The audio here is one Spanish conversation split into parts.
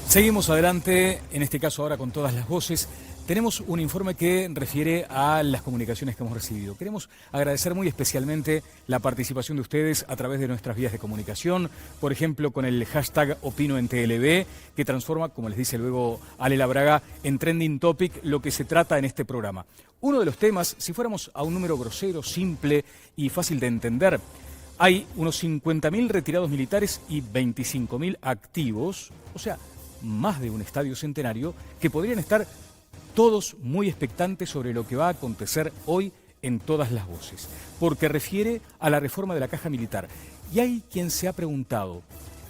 Seguimos adelante, en este caso ahora con todas las voces. Tenemos un informe que refiere a las comunicaciones que hemos recibido. Queremos agradecer muy especialmente la participación de ustedes a través de nuestras vías de comunicación, por ejemplo con el hashtag OpinoEnTLB, que transforma, como les dice luego Ale Labraga, en trending topic lo que se trata en este programa. Uno de los temas, si fuéramos a un número grosero, simple y fácil de entender, hay unos 50.000 retirados militares y 25.000 activos, o sea, más de un estadio centenario, que podrían estar todos muy expectantes sobre lo que va a acontecer hoy en todas las voces, porque refiere a la reforma de la caja militar. Y hay quien se ha preguntado,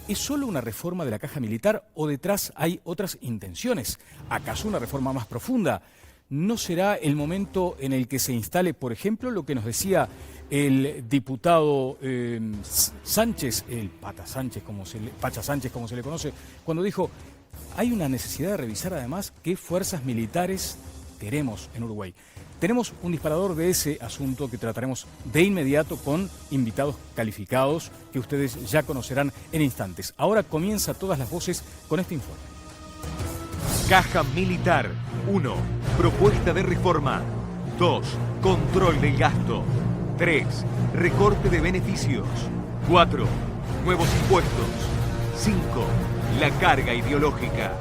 ¿es solo una reforma de la caja militar o detrás hay otras intenciones? ¿Acaso una reforma más profunda? ¿No será el momento en el que se instale, por ejemplo, lo que nos decía el diputado Sánchez, el Pacha Sánchez, como se le conoce, cuando dijo, hay una necesidad de revisar además qué fuerzas militares queremos en Uruguay? Tenemos un disparador de ese asunto que trataremos de inmediato con invitados calificados que ustedes ya conocerán en instantes. Ahora comienza Todas las Voces con este informe. Caja Militar. 1. Propuesta de reforma. 2. Control del gasto. 3. Recorte de beneficios. 4. Nuevos impuestos. 5. La carga ideológica.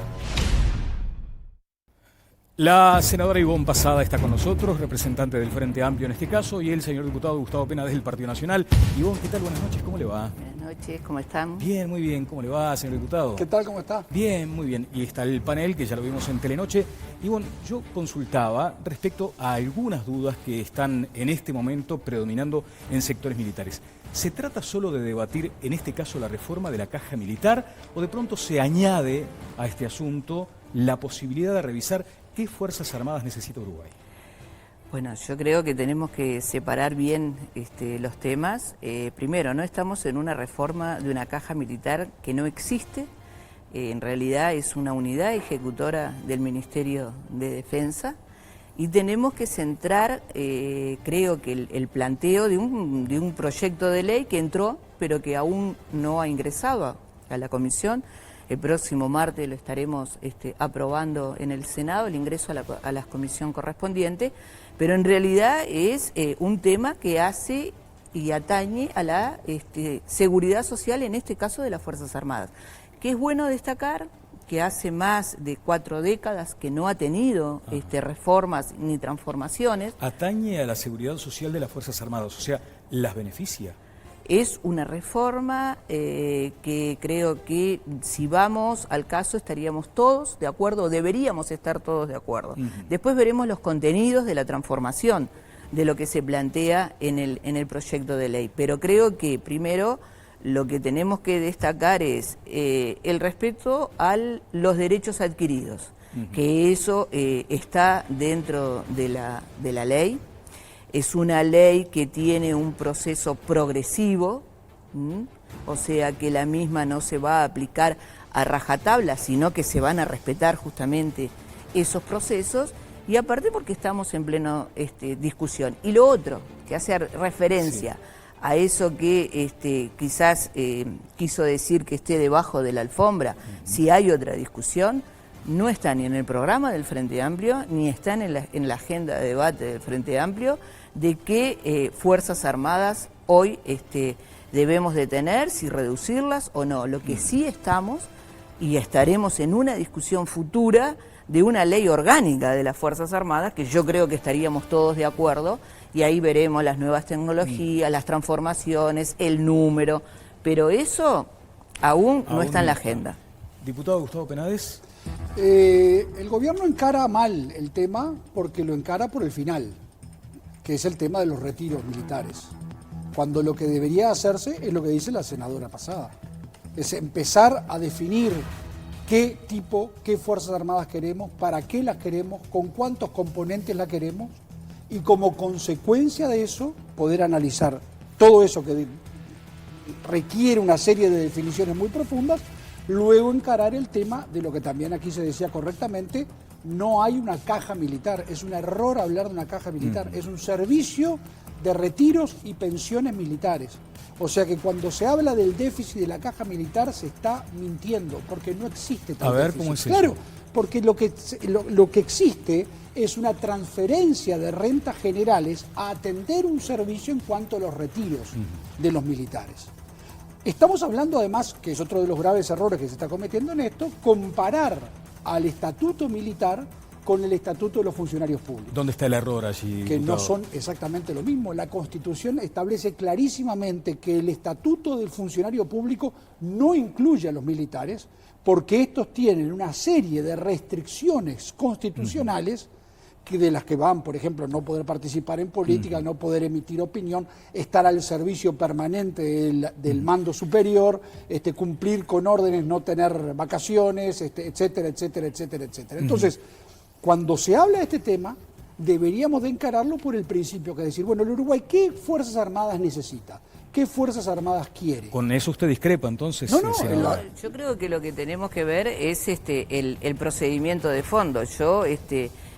La senadora Ivonne Pasada está con nosotros, representante del Frente Amplio en este caso, y el señor diputado Gustavo Penades del Partido Nacional. Ivonne, ¿qué tal? Buenas noches, ¿cómo le va? Buenas noches, ¿cómo están? Bien, muy bien, ¿cómo le va, señor diputado? ¿Qué tal, cómo está? Bien, muy bien. Y está el panel, que ya lo vimos en Telenoche. Ivonne, yo consultaba respecto a algunas dudas que están en este momento predominando en sectores militares. ¿Se trata solo de debatir, en este caso, la reforma de la caja militar, o de pronto se añade a este asunto la posibilidad de revisar qué Fuerzas Armadas necesita Uruguay? Bueno, yo creo que tenemos que separar bien los temas. Primero, no estamos en una reforma de una caja militar que no existe. En realidad es una unidad ejecutora del Ministerio de Defensa. Y tenemos que centrar, creo que el planteo de un proyecto de ley que entró, pero que aún no ha ingresado a la comisión. El próximo martes lo estaremos aprobando en el Senado, el ingreso a la comisión correspondiente, pero en realidad es un tema que hace y atañe a la seguridad social, en este caso de las Fuerzas Armadas. Que es bueno destacar que hace más de 4 décadas que no ha tenido reformas ni transformaciones. Atañe a la seguridad social de las Fuerzas Armadas, o sea, ¿las beneficia? Es una reforma que creo que si vamos al caso estaríamos todos de acuerdo, deberíamos estar todos de acuerdo. Después veremos los contenidos de la transformación de lo que se plantea en el proyecto de ley. Pero creo que primero lo que tenemos que destacar es el respeto a los derechos adquiridos, que eso está dentro de la ley. Es una ley que tiene un proceso progresivo, o sea que la misma no se va a aplicar a rajatabla, sino que se van a respetar justamente esos procesos, y aparte porque estamos en plena discusión. Y lo otro, que hace referencia a eso que quizás quiso decir que esté debajo de la alfombra, si hay otra discusión, no está ni en el programa del Frente Amplio, ni está en la agenda de debate del Frente Amplio, de qué Fuerzas Armadas hoy debemos de tener, si reducirlas o no. Lo que sí estamos y estaremos en una discusión futura de una ley orgánica de las Fuerzas Armadas, que yo creo que estaríamos todos de acuerdo, y ahí veremos las nuevas tecnologías, las transformaciones, el número, pero eso aún no está en la agenda. Diputado Gustavo Penades. El gobierno encara mal el tema porque lo encara por el final, que es el tema de los retiros militares, cuando lo que debería hacerse es lo que dice la senadora Pasada, es empezar a definir qué Fuerzas Armadas queremos, para qué las queremos, con cuántos componentes la queremos, y como consecuencia de eso poder analizar todo eso que requiere una serie de definiciones muy profundas. Luego encarar el tema de lo que también aquí se decía correctamente, no hay una caja militar, es un error hablar de una caja militar, es un servicio de retiros y pensiones militares. O sea que cuando se habla del déficit de la caja militar se está mintiendo, porque no existe tal déficit. ¿Cómo es eso? Claro, porque lo que existe es una transferencia de rentas generales a atender un servicio en cuanto a los retiros de los militares. Estamos hablando además, que es otro de los graves errores que se está cometiendo en esto, comparar al estatuto militar con el estatuto de los funcionarios públicos. ¿Dónde está el error allí? Que diputado? no son exactamente lo mismo. La Constitución establece clarísimamente que el estatuto del funcionario público no incluye a los militares porque estos tienen una serie de restricciones constitucionales de las que van, por ejemplo, no poder participar en política, no poder emitir opinión, estar al servicio permanente del mando superior, cumplir con órdenes, no tener vacaciones, etcétera, etcétera, etcétera, etcétera. Entonces, cuando se habla de este tema, deberíamos de encararlo por el principio, que es decir, bueno, el Uruguay, ¿qué Fuerzas Armadas necesita? ¿Qué Fuerzas Armadas quiere? ¿Con eso usted discrepa entonces? No, Yo creo que lo que tenemos que ver es el procedimiento de fondo. Yo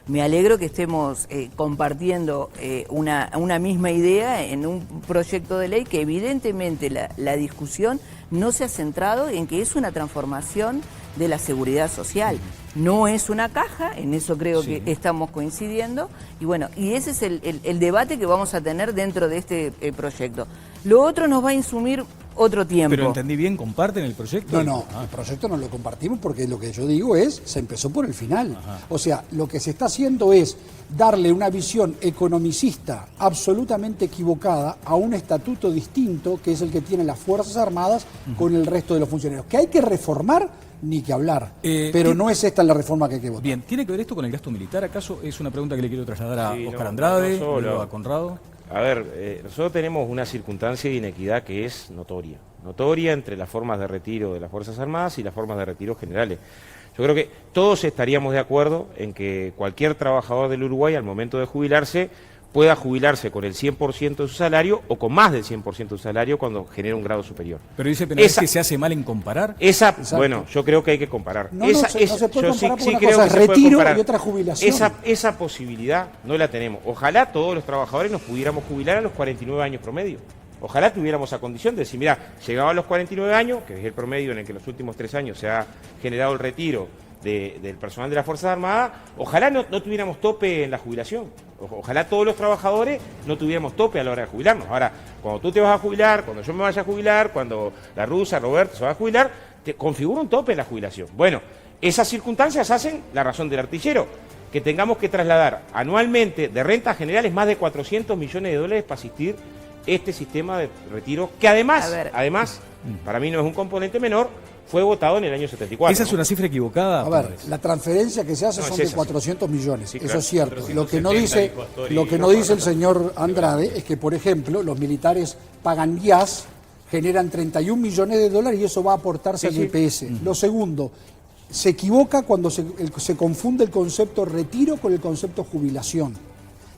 me alegro que estemos compartiendo una misma idea en un proyecto de ley que evidentemente la discusión no se ha centrado en que es una transformación de la seguridad social. No es una caja, en eso creo que estamos coincidiendo, y bueno, y ese es el debate que vamos a tener dentro de este proyecto. Lo otro nos va a insumir otro tiempo. Pero entendí bien, ¿comparten el proyecto? No, el proyecto no lo compartimos porque lo que yo digo es, se empezó por el final. O sea, lo que se está haciendo es darle una visión economicista absolutamente equivocada a un estatuto distinto que es el que tienen las Fuerzas Armadas con el resto de los funcionarios. ¿Que hay que reformar? Ni que hablar. Pero no es esta la reforma que hay que votar. Bien, ¿tiene que ver esto con el gasto militar acaso? Es una pregunta que le quiero trasladar a Oscar Andrade, luego a Conrado. A ver, nosotros tenemos una circunstancia de inequidad que es notoria entre las formas de retiro de las Fuerzas Armadas y las formas de retiro generales. Yo creo que todos estaríamos de acuerdo en que cualquier trabajador del Uruguay al momento de jubilarse pueda jubilarse con el 100% de su salario o con más del 100% de su salario cuando genera un grado superior. Pero dice Penales que se hace mal en comparar. Bueno, yo creo que hay que comparar. No se puede comparar porque una cosa es retiro y otra jubilación. Esa posibilidad no la tenemos. Ojalá todos los trabajadores nos pudiéramos jubilar a los 49 años promedio. Ojalá tuviéramos esa condición de decir, mira, llegaba a los 49 años, que es el promedio en el que en los últimos 3 años se ha generado el retiro del personal de las Fuerzas Armadas, ojalá no tuviéramos tope en la jubilación. Ojalá todos los trabajadores no tuviéramos tope a la hora de jubilarnos. Ahora, cuando tú te vas a jubilar, cuando yo me vaya a jubilar, cuando la rusa, Roberto, se va a jubilar, te configura un tope en la jubilación. Bueno, esas circunstancias hacen la razón del artillero, que tengamos que trasladar anualmente de rentas generales más de 400 millones de dólares para asistir este sistema de retiro, que además, para mí no es un componente menor, fue votado en el año 74. ¿Esa es una cifra equivocada? A ver, la transferencia que se hace son de 400 millones, eso es cierto. Lo que no dice el señor Andrade es que, por ejemplo, los militares pagan IAS, generan 31 millones de dólares y eso va a aportarse al IPS. Lo segundo, se equivoca cuando se confunde el concepto retiro con el concepto jubilación.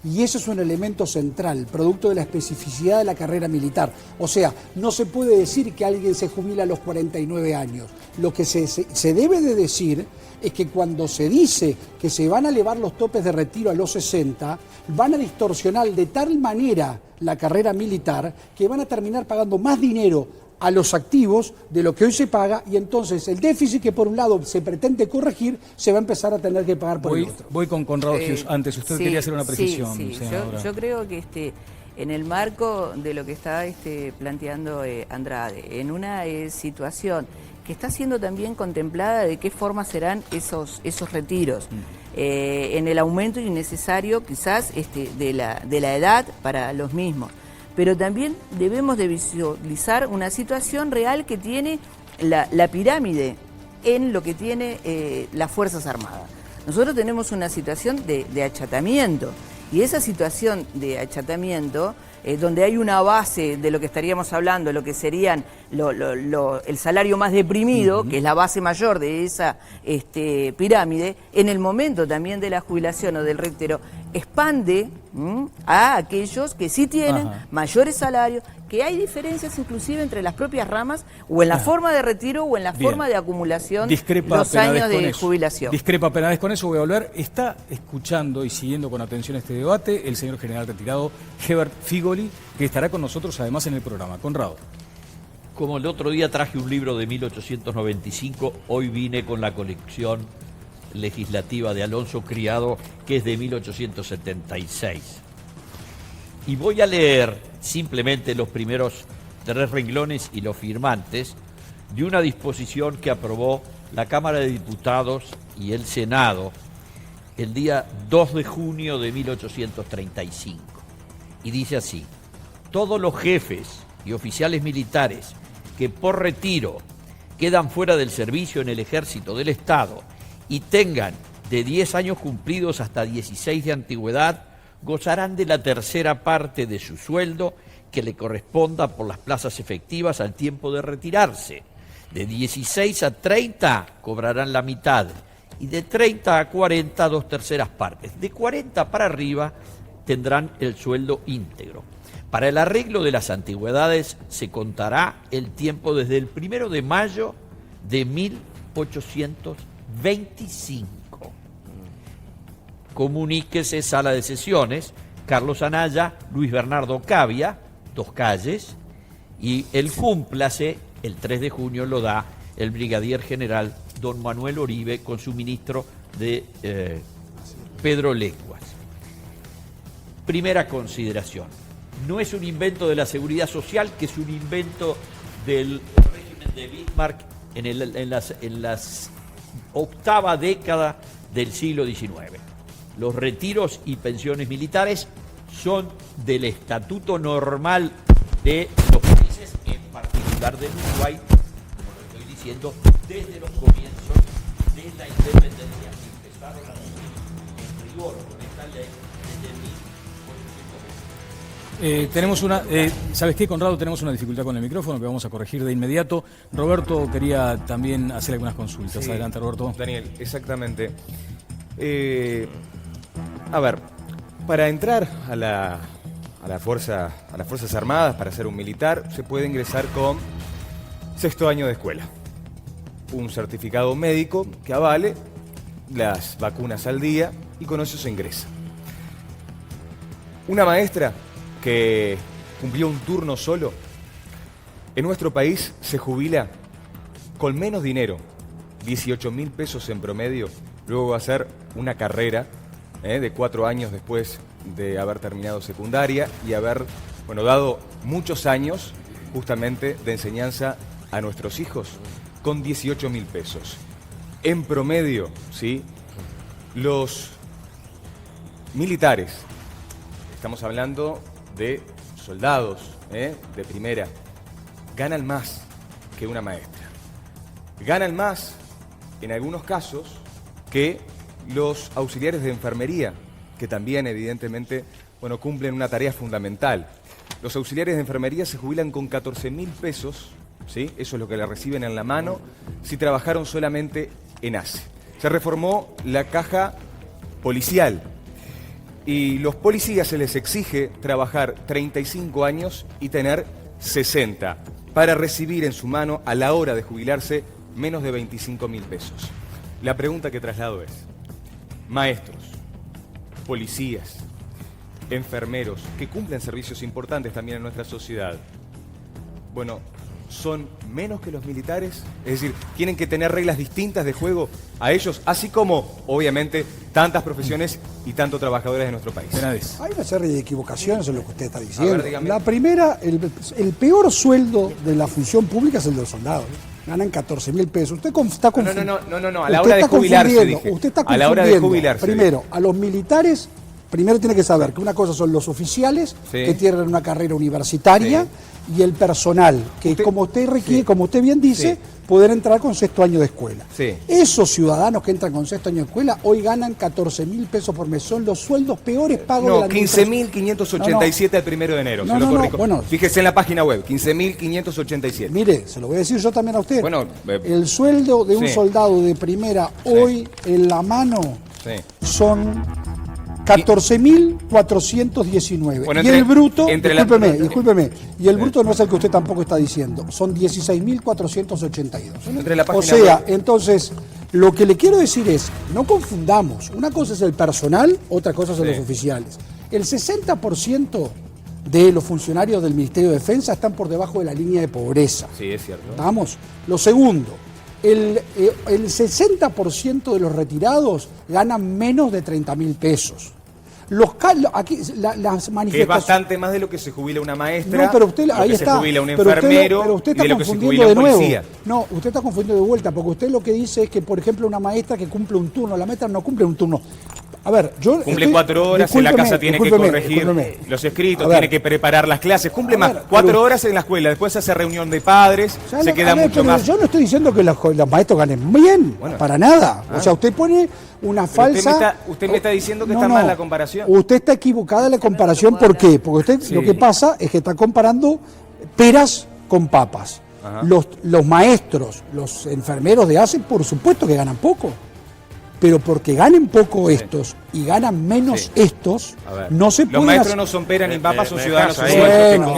Y eso es un elemento central, producto de la especificidad de la carrera militar. O sea, no se puede decir que alguien se jubila a los 49 años. Lo que se debe de decir es que cuando se dice que se van a elevar los topes de retiro a los 60, van a distorsionar de tal manera la carrera militar que van a terminar pagando más dinero a los activos de lo que hoy se paga, y entonces el déficit que por un lado se pretende corregir se va a empezar a tener que pagar por el otro. Voy con Conrado Hughes. Antes usted quería hacer una precisión. Yo creo que en el marco de lo que está planteando Andrade, en una situación que está siendo también contemplada de qué forma serán esos retiros, en el aumento innecesario quizás de la edad para los mismos. Pero también debemos de visualizar una situación real que tiene la pirámide en lo que tiene las Fuerzas Armadas. Nosotros tenemos una situación de achatamiento, y esa situación de achatamiento, donde hay una base de lo que estaríamos hablando, lo que serían el salario más deprimido, que es la base mayor de esa pirámide, en el momento también de la jubilación o del retiro, expande a aquellos que sí tienen Ajá. mayores salarios, que hay diferencias inclusive entre las propias ramas o en la forma de retiro o en la Bien. forma de acumulación Discrepa los Penades años con de eso. jubilación. Discrepa Penades con eso, voy a volver. Está escuchando y siguiendo con atención este debate el señor general retirado Hebert Figoli, que estará con nosotros además en el programa. Conrado. Como el otro día traje un libro de 1895, hoy vine con la colección legislativa de Alonso Criado, que es de 1876. Y voy a leer simplemente los primeros 3 renglones y los firmantes de una disposición que aprobó la Cámara de Diputados y el Senado el día 2 de junio de 1835. Y dice así: todos los jefes y oficiales militares que por retiro quedan fuera del servicio en el ejército del Estado y tengan de 10 años cumplidos hasta 16 de antigüedad, gozarán de la tercera parte de su sueldo que le corresponda por las plazas efectivas al tiempo de retirarse. De 16 a 30 cobrarán la mitad y de 30 a 40 2/3 partes. De 40 para arriba tendrán el sueldo íntegro. Para el arreglo de las antigüedades se contará el tiempo desde el 1 de mayo de 1825. Comuníquese Sala de Sesiones, Carlos Anaya, Luis Bernardo Cavia, 2 calles, y el cúmplase, el 3 de junio lo da el brigadier general don Manuel Oribe con su ministro de Pedro Lenguas. Primera consideración: no es un invento de la seguridad social, que es un invento del régimen de Bismarck en las octava década del siglo XIX. Los retiros y pensiones militares son del estatuto normal de los países, en particular del Uruguay, como lo estoy diciendo, desde los comienzos de la independencia. Empezaron a vivir en rigor con esta ley desde 1820. Tenemos una, ¿sabes qué, Conrado? Tenemos una dificultad con el micrófono que vamos a corregir de inmediato. Roberto quería también hacer algunas consultas. Sí, Adelante, Roberto. Daniel, exactamente. A ver, para entrar a las Fuerzas Armadas, para ser un militar, se puede ingresar con 6º año de escuela. Un certificado médico que avale las vacunas al día y con eso se ingresa. Una maestra que cumplió un turno solo, en nuestro país se jubila con menos dinero, 18.000 pesos en promedio, luego va a hacer una carrera de 4 años después de haber terminado secundaria y haber, dado muchos años justamente de enseñanza a nuestros hijos, con 18.000 pesos. En promedio, ¿sí? Los militares, estamos hablando de soldados, de primera, ganan más que una maestra. Ganan más, en algunos casos, que los auxiliares de enfermería, que también evidentemente cumplen una tarea fundamental. Los auxiliares de enfermería se jubilan con 14.000 pesos, ¿sí? Eso es lo que le reciben en la mano, si trabajaron solamente en ACE. Se reformó la caja policial y los policías se les exige trabajar 35 años y tener 60 para recibir en su mano a la hora de jubilarse menos de 25.000 pesos. La pregunta que traslado es: maestros, policías, enfermeros, que cumplen servicios importantes también en nuestra sociedad, ¿son menos que los militares? Es decir, ¿tienen que tener reglas distintas de juego a ellos? Así como, obviamente, tantas profesiones y tantos trabajadores de nuestro país. Penades. Hay una serie de equivocaciones en lo que usted está diciendo. A ver, dígame. La primera, el peor sueldo de la función pública es el de los soldados. Ganan 14.000 pesos. Usted está confundiendo. No, a la hora de jubilarse, dije. Usted está A la hora de confundiendo. jubilarse. Primero, a los militares, primero tiene que saber que una cosa son los oficiales, Sí. que tienen una carrera universitaria, y el personal, que como usted requiere, como usted bien dice, Sí. poder entrar con 6º año de escuela. Sí. Esos ciudadanos que entran con 6º año de escuela hoy ganan 14.000 pesos por mes. Son los sueldos peores pagos de No, la administración. 15.587 al 1 de enero. No, se lo no, corrijo. bueno. Fíjese en la página web, 15.587. Mire, se lo voy a decir yo también a usted. Bueno, el sueldo de un sí. soldado de primera hoy en la mano Sí. son 14.419. Bueno, Y el bruto, discúlpeme, y el bruto no es el que usted tampoco está diciendo, son 16.482. Entre la O página sea, web. entonces, lo que le quiero decir es, no confundamos, una cosa es el personal, otra cosa son los oficiales. El 60% de los funcionarios del Ministerio de Defensa están por debajo de la línea de pobreza. Sí, es cierto. ¿Estamos? Lo segundo, el 60% de los retirados ganan menos de 30.000 pesos. Las manifestaciones... Que es bastante más de lo que se jubila una maestra, No, pero usted, lo ahí que está. se jubila un Pero usted enfermero está y de lo que se confundiendo jubila de un nuevo. policía. No, usted está confundiendo de vuelta, porque usted lo que dice es que, por ejemplo, una maestra que cumple un turno, la maestra no cumple un turno. A ver, yo... Cumple 4 horas, en la casa tiene que corregir los escritos, tiene que preparar las clases, cumple más. 4 horas en la escuela, después hace reunión de padres, se queda mucho más. Yo no estoy diciendo que los maestros ganen bien, para nada. O sea, usted pone una falsa... Usted me está diciendo que está mal la comparación. Usted está equivocada en la comparación, ¿por qué? Porque usted lo que pasa es que está comparando peras con papas. Los maestros, los enfermeros de ACE, por supuesto que ganan poco. Pero porque ganen poco estos y ganan menos estos, no se puede... Los maestros no son peras ni papas, son ciudadanos Bueno,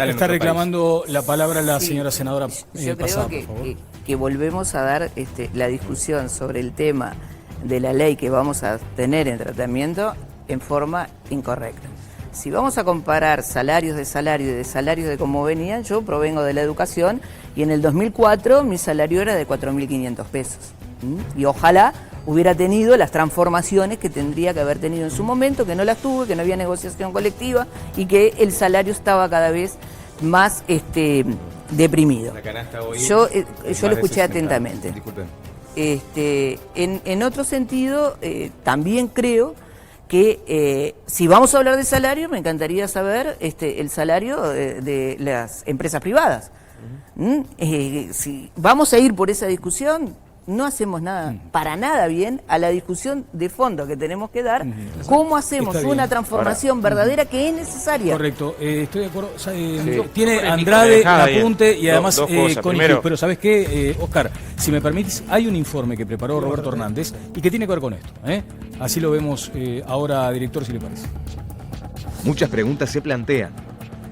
está reclamando la palabra la señora senadora Yo Pasada, creo por favor. que volvemos a dar la discusión sobre el tema de la ley que vamos a tener en tratamiento en forma incorrecta. Si vamos a comparar salarios de salario y de salarios de cómo venían, yo provengo de la educación y en el 2004 mi salario era de 4.500 pesos. Y ojalá hubiera tenido las transformaciones que tendría que haber tenido en su momento, que no las tuve, que no había negociación colectiva y que el salario estaba cada vez más deprimido. Yo lo escuché atentamente. Disculpen. En otro sentido, también creo que si vamos a hablar de salario, me encantaría saber el salario de las empresas privadas. Si vamos a ir por esa discusión, no hacemos nada, para nada bien a la discusión de fondo que tenemos que dar, cómo hacemos una transformación verdadera que es necesaria. Correcto, estoy de acuerdo. Tiene Andrade el apunte y además con pero ¿sabes qué, Oscar? Si me permites, hay un informe que preparó Roberto Hernández y que tiene que ver con esto. Así lo vemos ahora, director, si le parece. Muchas preguntas se plantean.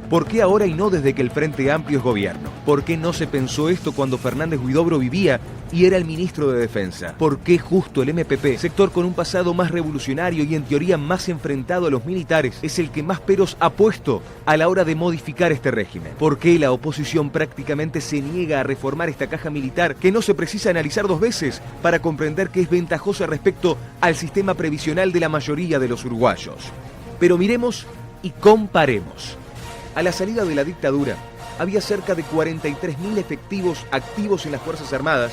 ¿Por qué ahora y no desde que el Frente Amplio es gobierno? ¿Por qué no se pensó esto cuando Fernández Huidobro vivía y era el ministro de Defensa? ¿Por qué justo el MPP, sector con un pasado más revolucionario y en teoría más enfrentado a los militares, es el que más peros ha puesto a la hora de modificar este régimen? ¿Por qué la oposición prácticamente se niega a reformar esta caja militar que no se precisa analizar 2 veces para comprender que es ventajosa respecto al sistema previsional de la mayoría de los uruguayos? Pero miremos y comparemos. A la salida de la dictadura, había cerca de 43.000 efectivos activos en las Fuerzas Armadas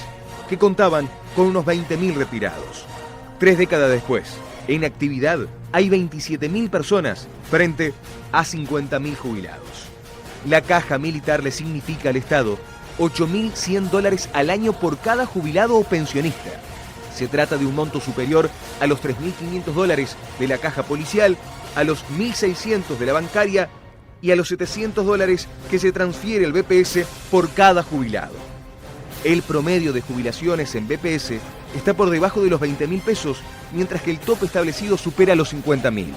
que contaban con unos 20.000 retirados. 3 décadas después, en actividad, hay 27.000 personas frente a 50.000 jubilados. La caja militar le significa al Estado $8.100 al año por cada jubilado o pensionista. Se trata de un monto superior a los $3.500 de la caja policial, a los $1.600 de la bancaria y a los $700 que se transfiere el BPS por cada jubilado. El promedio de jubilaciones en BPS está por debajo de los 20.000 pesos, mientras que el tope establecido supera los 50.000.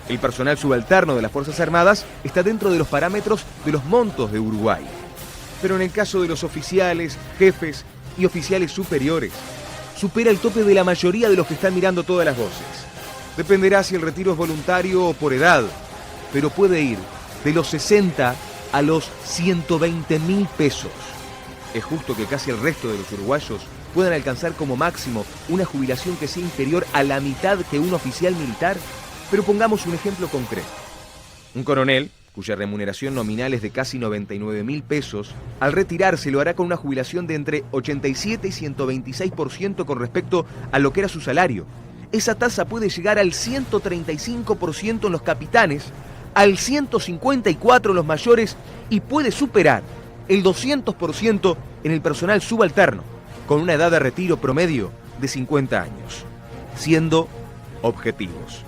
El personal subalterno de las Fuerzas Armadas está dentro de los parámetros de los montos de Uruguay. Pero en el caso de los oficiales, jefes y oficiales superiores, supera el tope de la mayoría de los que están mirando todas las voces. Dependerá si el retiro es voluntario o por edad, pero puede ir de los 60 a los 120.000 pesos. Es justo que casi el resto de los uruguayos puedan alcanzar como máximo una jubilación que sea inferior a la mitad que un oficial militar, pero pongamos un ejemplo concreto. Un coronel, cuya remuneración nominal es de casi 99.000 pesos, al retirarse lo hará con una jubilación de entre 87 y 126% con respecto a lo que era su salario. Esa tasa puede llegar al 135% en los capitanes, al 154% en los mayores y puede superar el 200% en el personal subalterno, con una edad de retiro promedio de 50 años. Siendo objetivos,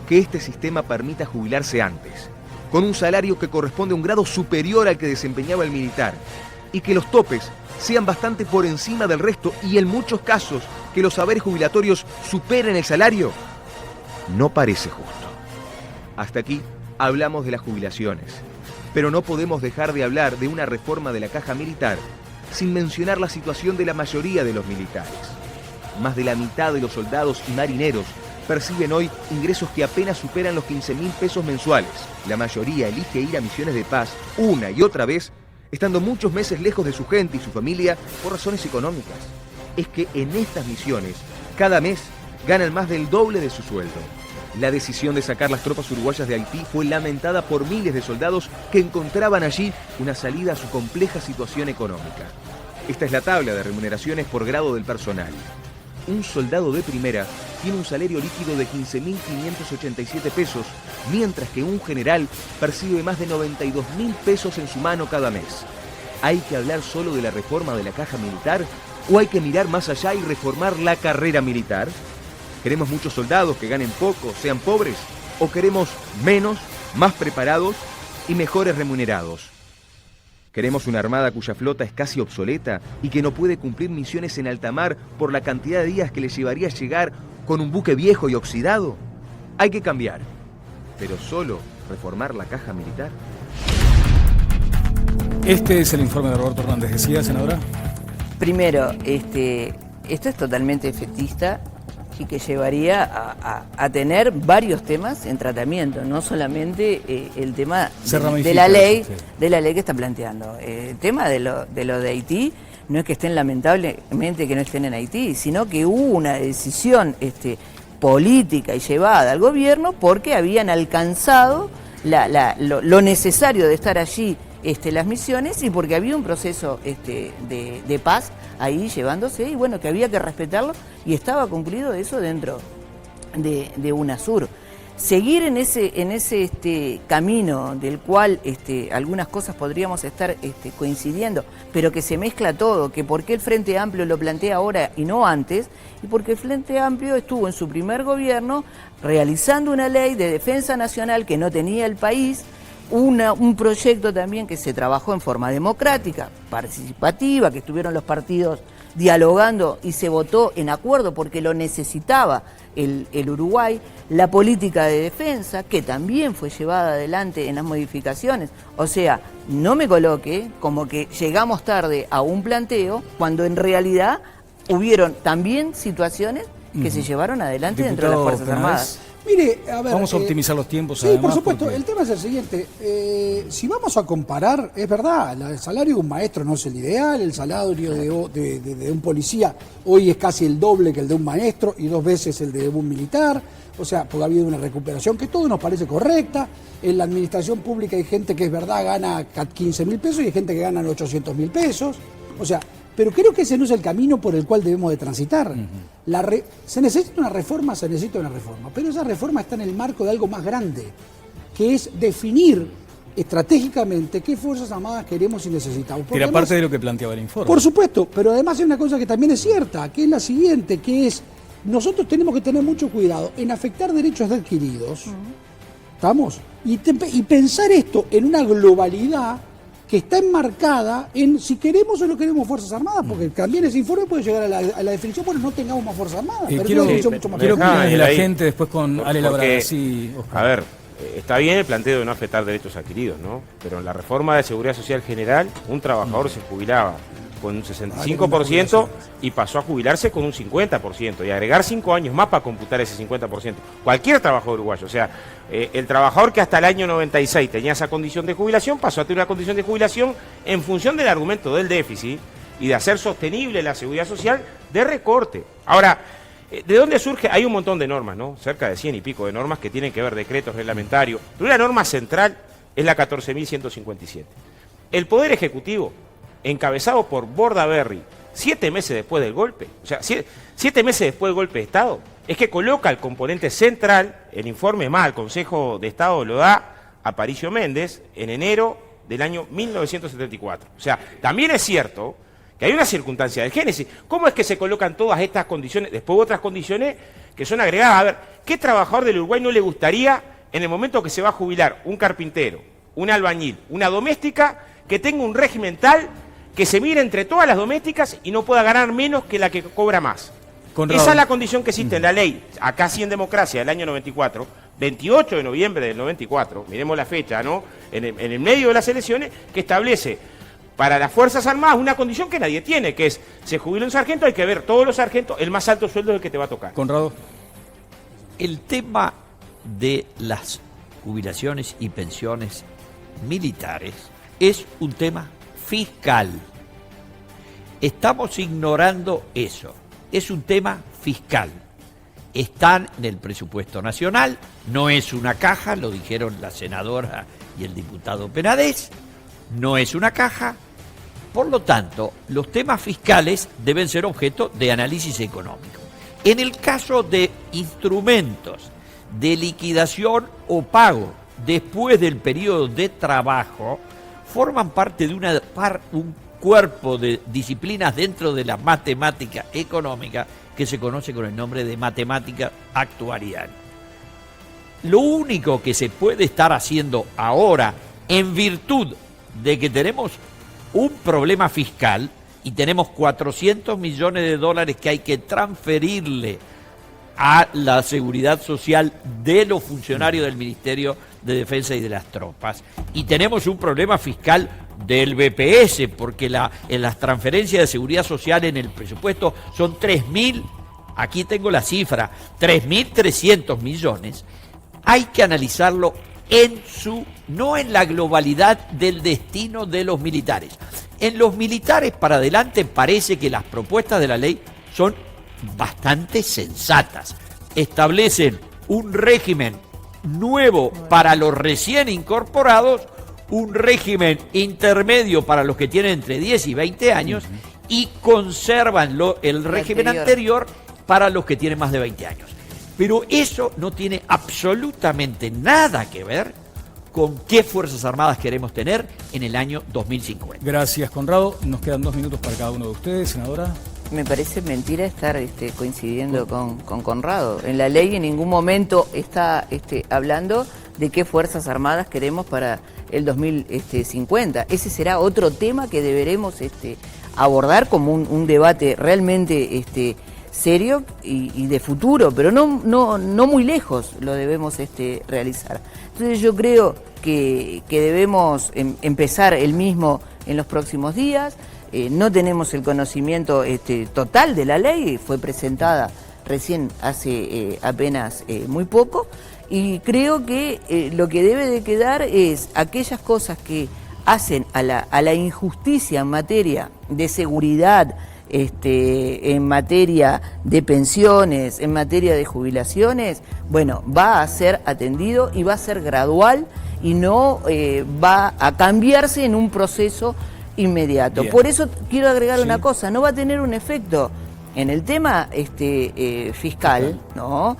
que este sistema permita jubilarse antes, con un salario que corresponde a un grado superior al que desempeñaba el militar, y que los topes sean bastante por encima del resto y en muchos casos que los saberes jubilatorios superen el salario, no parece justo. Hasta aquí hablamos de las jubilaciones, pero no podemos dejar de hablar de una reforma de la caja militar sin mencionar la situación de la mayoría de los militares. Más de la mitad de los soldados y marineros perciben hoy ingresos que apenas superan los 15.000 pesos mensuales. La mayoría elige ir a misiones de paz una y otra vez, estando muchos meses lejos de su gente y su familia por razones económicas. Es que en estas misiones, cada mes, ganan más del doble de su sueldo. La decisión de sacar las tropas uruguayas de Haití fue lamentada por miles de soldados que encontraban allí una salida a su compleja situación económica. Esta es la tabla de remuneraciones por grado del personal. Un soldado de primera tiene un salario líquido de 15.587 pesos, mientras que un general percibe más de 92.000 pesos en su mano cada mes. ¿Hay que hablar solo de la reforma de la caja militar o hay que mirar más allá y reformar la carrera militar? ¿Queremos muchos soldados que ganen poco, sean pobres? ¿O queremos menos, más preparados y mejores remunerados? ¿Queremos una armada cuya flota es casi obsoleta y que no puede cumplir misiones en alta mar por la cantidad de días que le llevaría llegar con un buque viejo y oxidado? Hay que cambiar, pero solo reformar la caja militar. Este es el informe de Roberto Hernández. ¿Decía, senadora? Primero, esto es totalmente efectista y que llevaría a tener varios temas en tratamiento, no solamente el tema de la ley que está planteando. El tema de lo de Haití no es que estén lamentablemente que no estén en Haití, sino que hubo una decisión política y llevada al gobierno porque habían alcanzado lo necesario de estar allí las misiones y porque había un proceso de paz ahí llevándose y bueno, que había que respetarlo y estaba cumplido eso dentro de UNASUR. Seguir en ese camino del cual algunas cosas podríamos estar coincidiendo, pero que se mezcla todo, que por qué el Frente Amplio lo plantea ahora y no antes, y porque el Frente Amplio estuvo en su primer gobierno realizando una ley de defensa nacional que no tenía el país, un proyecto también que se trabajó en forma democrática, participativa, que estuvieron los partidos dialogando y se votó en acuerdo porque lo necesitaba el Uruguay, la política de defensa, que también fue llevada adelante en las modificaciones. O sea, no me coloque como que llegamos tarde a un planteo, cuando en realidad hubieron también situaciones que se llevaron adelante dentro de las Fuerzas Armadas. Mire, a ver, vamos a optimizar los tiempos. Sí, además, por supuesto. El tema es el siguiente. Si vamos a comparar, es verdad, el salario de un maestro no es el ideal, el salario de un policía hoy es casi el doble que el de un maestro y 2 veces el de un militar. O sea, porque ha habido una recuperación que todo nos parece correcta. En la administración pública hay gente que es verdad gana 15.000 pesos y hay gente que gana 800.000 pesos. O sea, pero creo que ese no es el camino por el cual debemos de transitar. Se necesita una reforma, pero esa reforma está en el marco de algo más grande, que es definir estratégicamente qué Fuerzas Armadas queremos y necesitamos. Era parte de lo que planteaba el informe. Por supuesto, pero además hay una cosa que también es cierta, que es la siguiente, que es, nosotros tenemos que tener mucho cuidado en afectar derechos adquiridos, ¿estamos? Y pensar esto en una globalidad que está enmarcada en si queremos o no queremos Fuerzas Armadas, porque también ese informe puede llegar a la definición, bueno, no tengamos más Fuerzas Armadas. Quiero que la gente después con Ale Labrada. Sí, a ver, está bien el planteo de no afectar derechos adquiridos, ¿no? Pero en la reforma de Seguridad Social General, un trabajador se jubilaba con un 65% y pasó a jubilarse con un 50% y agregar 5 años más para computar ese 50%. Cualquier trabajador uruguayo, o sea, el trabajador que hasta el año 96 tenía esa condición de jubilación pasó a tener una condición de jubilación en función del argumento del déficit y de hacer sostenible la seguridad social de recorte. Ahora, ¿de dónde surge? Hay un montón de normas, ¿no? Cerca de 100 y pico de normas que tienen que ver decretos reglamentarios. Pero una norma central es la 14.157. El Poder Ejecutivo, encabezado por Bordaberry, 7 meses después del golpe, o sea, 7 meses después del golpe de Estado, es que coloca el componente central, el informe más al Consejo de Estado lo da Aparicio Méndez en enero del año 1974. O sea, también es cierto que hay una circunstancia de génesis. ¿Cómo es que se colocan todas estas condiciones, después otras condiciones que son agregadas? A ver, ¿qué trabajador del Uruguay no le gustaría en el momento que se va a jubilar un carpintero, un albañil, una doméstica, que tenga un régimen tal que se mire entre todas las domésticas y no pueda ganar menos que la que cobra más? Conrado. Esa es la condición que existe en la ley, acá sí en democracia, del año 94, 28 de noviembre del 94, miremos la fecha, ¿no? En el medio de las elecciones, que establece para las Fuerzas Armadas una condición que nadie tiene, que es, se jubila un sargento, hay que ver todos los sargentos, el más alto sueldo es el que te va a tocar. Conrado. El tema de las jubilaciones y pensiones militares es un tema fiscal. Estamos ignorando eso. Es un tema fiscal. Están en el presupuesto nacional, no es una caja, lo dijeron la senadora y el diputado Penades, no es una caja. Por lo tanto, los temas fiscales deben ser objeto de análisis económico. En el caso de instrumentos de liquidación o pago después del periodo de trabajo, forman parte de un cuerpo de disciplinas dentro de la matemática económica que se conoce con el nombre de matemática actuarial. Lo único que se puede estar haciendo ahora, en virtud de que tenemos un problema fiscal y tenemos 400 millones de dólares que hay que transferirle a la seguridad social de los funcionarios del Ministerio de Defensa y de las tropas, y tenemos un problema fiscal del BPS, porque en las transferencias de seguridad social en el presupuesto son 3.000, aquí tengo la cifra, 3.300 millones, hay que analizarlo no en la globalidad del destino de los militares. En los militares para adelante parece que las propuestas de la ley son bastante sensatas. Establecen un régimen nuevo para los recién incorporados, un régimen intermedio para los que tienen entre 10 y 20 años y conservan el régimen anterior para los que tienen más de 20 años. Pero eso no tiene absolutamente nada que ver con qué Fuerzas Armadas queremos tener en el año 2050. Gracias, Conrado. Nos quedan 2 minutos para cada uno de ustedes, senadora. Me parece mentira estar coincidiendo con Conrado. En la ley en ningún momento está hablando de qué Fuerzas Armadas queremos para el 2050. Ese será otro tema que deberemos abordar como un debate realmente serio y de futuro, pero no muy lejos lo debemos realizar. Entonces yo creo que debemos empezar el mismo en los próximos días. No tenemos el conocimiento total de la ley, fue presentada recién hace apenas muy poco, y creo que lo que debe de quedar es aquellas cosas que hacen a la injusticia en materia de seguridad, en materia de pensiones, en materia de jubilaciones, bueno, va a ser atendido y va a ser gradual y no va a cambiarse en un proceso inmediato. Bien. Por eso quiero agregar una cosa, no va a tener un efecto en el tema fiscal, ¿no?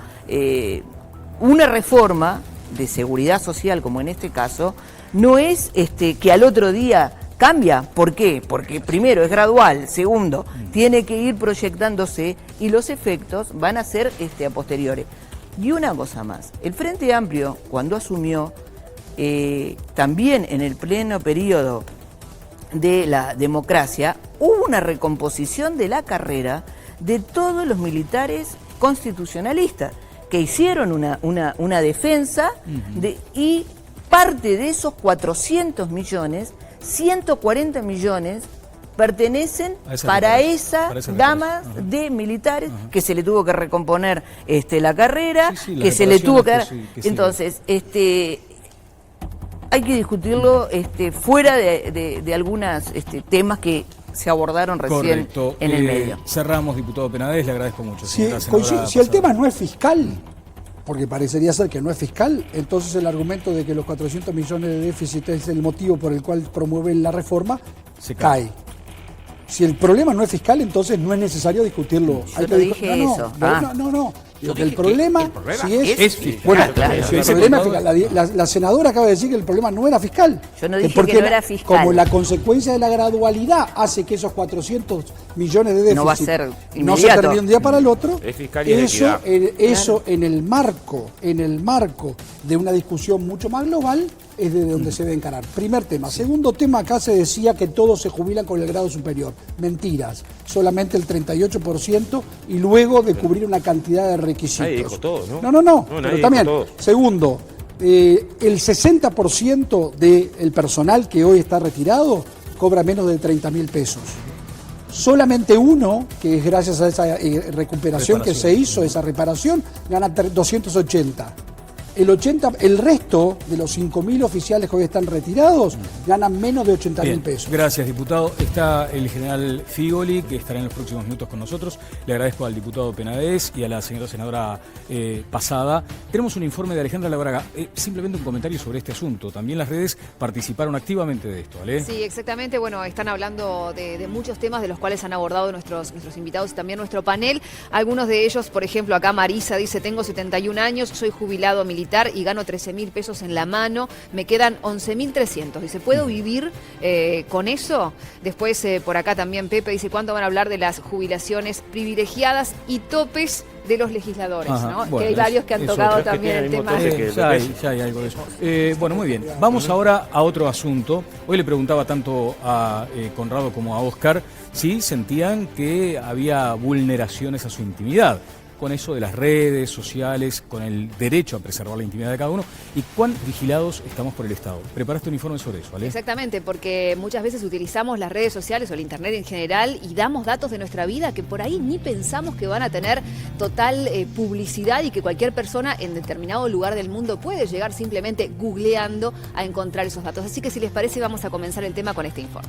Una reforma de seguridad social, como en este caso, no es que al otro día cambia. ¿Por qué? Porque primero es gradual, segundo, tiene que ir proyectándose y los efectos van a ser a posteriori. Y una cosa más, el Frente Amplio, cuando asumió, también en el pleno periodo de la democracia, hubo una recomposición de la carrera de todos los militares constitucionalistas que hicieron una defensa y parte de esos 400 millones, 140 millones pertenecen para esa gama de militares que se le tuvo que recomponer la carrera, que se le tuvo que dar. Entonces, hay que discutirlo fuera de algunos temas que se abordaron recién en el medio. Cerramos, diputado Penades, le agradezco mucho. Si el tema no es fiscal, porque parecería ser que no es fiscal, entonces el argumento de que los 400 millones de déficit es el motivo por el cual promueven la reforma, se cae. Si el problema no es fiscal, entonces no es necesario discutirlo. Yo no dije eso. No. El problema sí es fiscal. Bueno, claro. El problema es fiscal. La senadora acaba de decir que el problema no era fiscal. Yo no dije que no era fiscal. Como la consecuencia de la gradualidad hace que esos 400 millones de déficit no va a ser no se termine de un día para el otro, es fiscal y eso en el marco de una discusión mucho más global es de donde se debe encarar. Primer tema. Segundo tema, acá se decía que todos se jubilan con el grado superior. Mentiras. Solamente el 38% y luego de cubrir una cantidad de requisitos. Nadie dijo todo, ¿no? No, pero también. Segundo, el 60% del personal que hoy está retirado cobra menos de 30.000 pesos. Solamente uno, que es gracias a esa recuperación que se hizo, esa reparación, gana 280. El resto de los 5.000 oficiales que hoy están retirados ganan menos de 80.000 pesos. Gracias, diputado. Está el general Figoli, que estará en los próximos minutos con nosotros. Le agradezco al diputado Penades y a la señora senadora Pasada. Tenemos un informe de Alejandra Labraga. Simplemente un comentario sobre este asunto. También las redes participaron activamente de esto, ¿vale? Sí, exactamente. Bueno, están hablando de muchos temas de los cuales han abordado nuestros invitados y también nuestro panel. Algunos de ellos, por ejemplo, acá Marisa dice: tengo 71 años, soy jubilado militar y gano 13.000 pesos en la mano, me quedan 11.300. Dice, ¿puedo vivir con eso? Después, por acá también Pepe dice, ¿cuándo van a hablar de las jubilaciones privilegiadas y topes de los legisladores? ¿No? Bueno, que hay varios que han tocado también el tema. Ya hay algo de eso. Bueno, muy bien. Vamos ahora a otro asunto. Hoy le preguntaba tanto a Conrado como a Oscar si sentían que había vulneraciones a su intimidad, con eso de las redes sociales, con el derecho a preservar la intimidad de cada uno, y cuán vigilados estamos por el Estado. Preparaste un informe sobre eso, ¿vale? Exactamente, porque muchas veces utilizamos las redes sociales o el Internet en general y damos datos de nuestra vida que por ahí ni pensamos que van a tener total publicidad y que cualquier persona en determinado lugar del mundo puede llegar simplemente googleando a encontrar esos datos. Así que si les parece, vamos a comenzar el tema con este informe.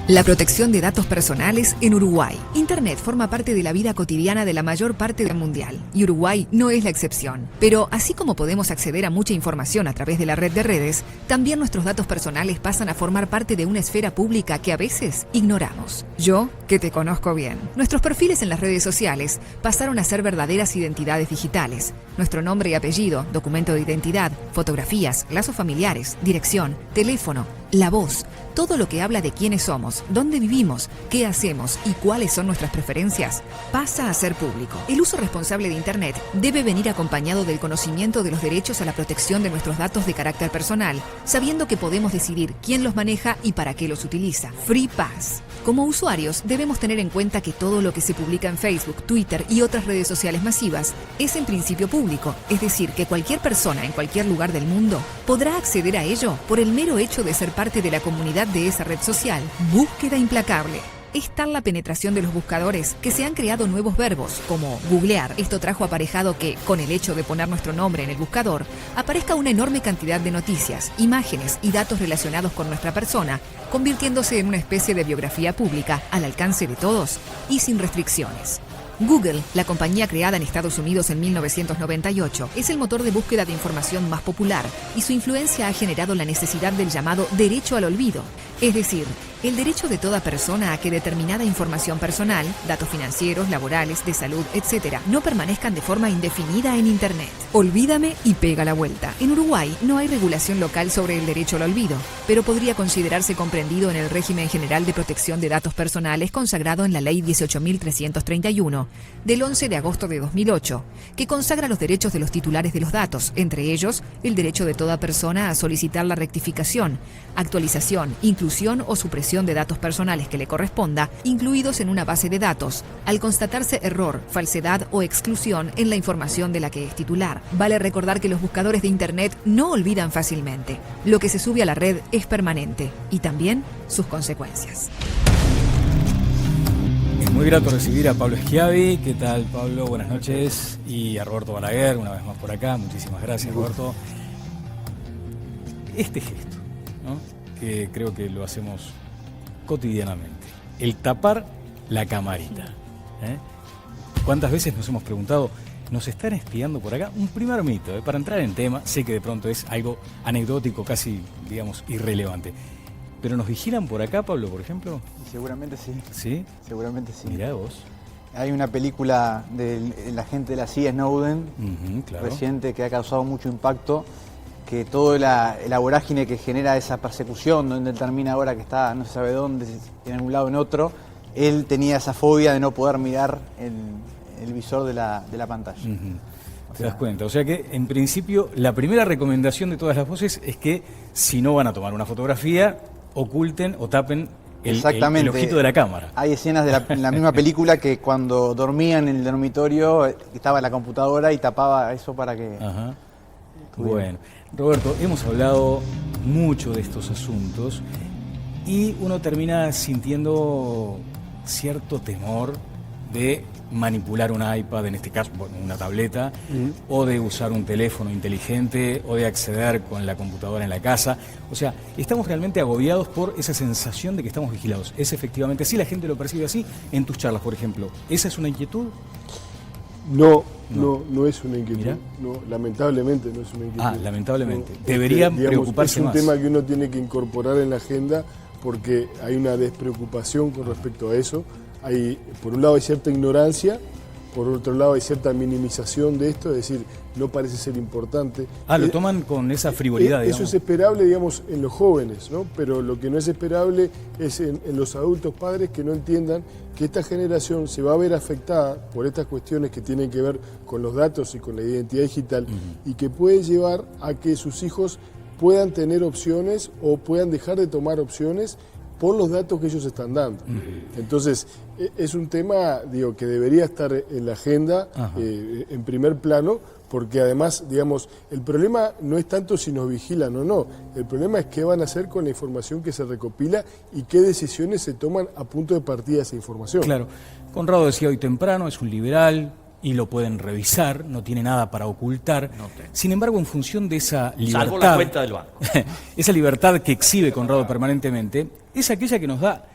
La protección de datos personales en Uruguay. Internet forma parte de la vida cotidiana de la mayor parte del mundial, y Uruguay no es la excepción. Pero así como podemos acceder a mucha información a través de la red de redes, también nuestros datos personales pasan a formar parte de una esfera pública que a veces ignoramos. Yo, que te conozco bien. Nuestros perfiles en las redes sociales pasaron a ser verdaderas identidades digitales. Nuestro nombre y apellido, documento de identidad, fotografías, lazos familiares, dirección, teléfono, la voz, todo lo que habla de quiénes somos, dónde vivimos, qué hacemos y cuáles son nuestras preferencias, pasa a ser público. El uso responsable de Internet debe venir acompañado del conocimiento de los derechos a la protección de nuestros datos de carácter personal, sabiendo que podemos decidir quién los maneja y para qué los utiliza. Free Pass. Como usuarios, debemos tener en cuenta que todo lo que se publica en Facebook, Twitter y otras redes sociales masivas es en principio público, es decir, que cualquier persona en cualquier lugar del mundo podrá acceder a ello por el mero hecho de ser parte de la comunidad de esa red social. Búsqueda implacable. Es tal la penetración de los buscadores que se han creado nuevos verbos, como googlear. Esto trajo aparejado que, con el hecho de poner nuestro nombre en el buscador, aparezca una enorme cantidad de noticias, imágenes y datos relacionados con nuestra persona, convirtiéndose en una especie de biografía pública al alcance de todos y sin restricciones. Google, la compañía creada en Estados Unidos en 1998, es el motor de búsqueda de información más popular y su influencia ha generado la necesidad del llamado derecho al olvido, es decir, el derecho de toda persona a que determinada información personal, datos financieros, laborales, de salud, etc., no permanezcan de forma indefinida en Internet. Olvídame y pega la vuelta. En Uruguay no hay regulación local sobre el derecho al olvido, pero podría considerarse comprendido en el régimen general de protección de datos personales consagrado en la Ley 18.331, del 11 de agosto de 2008, que consagra los derechos de los titulares de los datos, entre ellos el derecho de toda persona a solicitar la rectificación, actualización, inclusión o supresión de datos personales que le corresponda, incluidos en una base de datos, al constatarse error, falsedad o exclusión en la información de la que es titular. Vale recordar que los buscadores de Internet no olvidan fácilmente. Lo que se sube a la red es permanente y también sus consecuencias. Es muy grato recibir a Pablo Schiavi. ¿Qué tal, Pablo? Buenas noches. Y a Roberto Balaguer, una vez más por acá. Muchísimas gracias, Roberto. Este gesto, ¿no?, que creo que lo hacemos cotidianamente, el tapar la camarita. ¿Cuántas veces nos hemos preguntado, nos están espiando por acá? Un primer mito, para entrar en tema, sé que de pronto es algo anecdótico, casi, digamos, irrelevante. ¿Pero nos vigilan por acá, Pablo, por ejemplo? Seguramente sí. ¿Sí? Seguramente sí. Mirá vos. Hay una película del agente de la CIA, Snowden, claro, reciente, que ha causado mucho impacto, que toda la vorágine que genera esa persecución, donde él termina ahora que está no se sabe dónde, en un lado o en otro, él tenía esa fobia de no poder mirar el visor de la pantalla. Te das cuenta. O sea que, en principio, la primera recomendación de todas las voces es que si no van a tomar una fotografía, oculten o tapen el ojito de la cámara. Hay escenas de la misma película que cuando dormían en el dormitorio estaba la computadora y tapaba eso para que... Ajá. Bueno, Roberto, hemos hablado mucho de estos asuntos y uno termina sintiendo cierto temor de manipular un iPad, en este caso una tableta, o de usar un teléfono inteligente, o de acceder con la computadora en la casa. O sea, estamos realmente agobiados por esa sensación de que estamos vigilados. ¿Es efectivamente así? ¿La gente lo percibe así? En tus charlas, por ejemplo, ¿esa es una inquietud? No es una inquietud. No, lamentablemente no es una inquietud. Ah, lamentablemente. Deberían preocuparse más. Es un tema que uno tiene que incorporar en la agenda porque hay una despreocupación con respecto a eso. Por un lado hay cierta ignorancia, por otro lado hay cierta minimización de esto, es decir, no parece ser importante. Lo toman con esa frivolidad, Eso es esperable, digamos, en los jóvenes, ¿no? Pero lo que no es esperable es en los adultos padres que no entiendan que esta generación se va a ver afectada por estas cuestiones que tienen que ver con los datos y con la identidad digital y que puede llevar a que sus hijos puedan tener opciones o puedan dejar de tomar opciones por los datos que ellos están dando. Entonces, es un tema, digo, que debería estar en la agenda, en primer plano, porque además, digamos, el problema no es tanto si nos vigilan o no, el problema es qué van a hacer con la información que se recopila y qué decisiones se toman a punto de partida de esa información. Claro. Conrado decía hoy temprano, es un liberal y lo pueden revisar, no tiene nada para ocultar. Sin embargo, en función de esa libertad... Salvo la cuenta del banco. Esa libertad que exhibe Conrado permanentemente, es aquella que nos da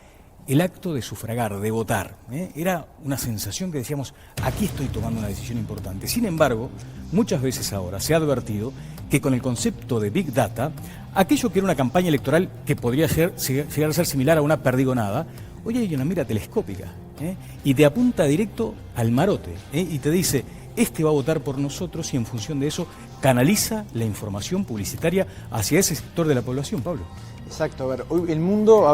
el acto de sufragar, de votar. Era una sensación que decíamos, aquí estoy tomando una decisión importante. Sin embargo, muchas veces ahora se ha advertido que con el concepto de Big Data, aquello que era una campaña electoral que podría llegar a ser similar a una perdigonada, hoy hay una mira telescópica, y te apunta directo al marote, y te dice, este va a votar por nosotros, y en función de eso canaliza la información publicitaria hacia ese sector de la población, Pablo. Exacto, a ver, hoy el mundo,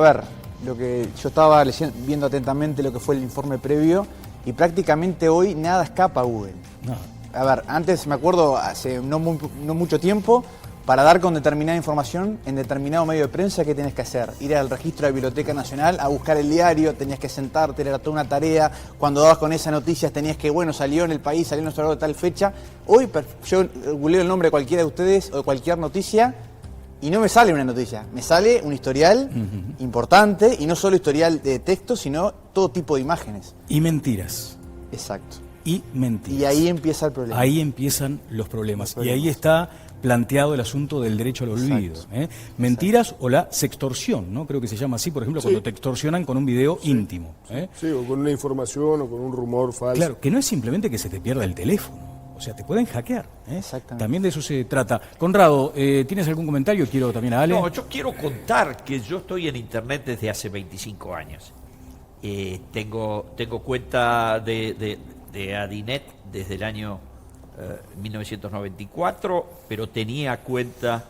lo que yo estaba viendo atentamente lo que fue el informe previo, y prácticamente hoy nada escapa a Google. No. A ver, antes me acuerdo, hace no mucho tiempo, para dar con determinada información en determinado medio de prensa, ¿qué tenés que hacer? Ir al registro de la Biblioteca Nacional a buscar el diario, tenías que sentarte, era toda una tarea. Cuando dabas con esas noticias tenías que, salió en el país, salió en nuestro lado de tal fecha. Hoy yo googleo el nombre de cualquiera de ustedes o de cualquier noticia y no me sale una noticia, me sale un historial importante, y no solo historial de texto, sino todo tipo de imágenes. Y mentiras. Exacto. Y mentiras. Y ahí empieza el problema. Ahí empiezan los problemas. Y ahí está planteado el asunto del derecho al olvido. Mentiras o la sextorsión, ¿no? Creo que se llama así, por ejemplo, cuando te extorsionan con un video íntimo. Sí, o con una información o con un rumor falso. Claro, que no es simplemente que se te pierda el teléfono. O sea, te pueden hackear. Exactamente. También de eso se trata. Conrado, ¿tienes algún comentario? Quiero también a Ale. No, yo quiero contar que yo estoy en Internet desde hace 25 años. Tengo cuenta de Adinet desde el año 1994, pero tenía cuenta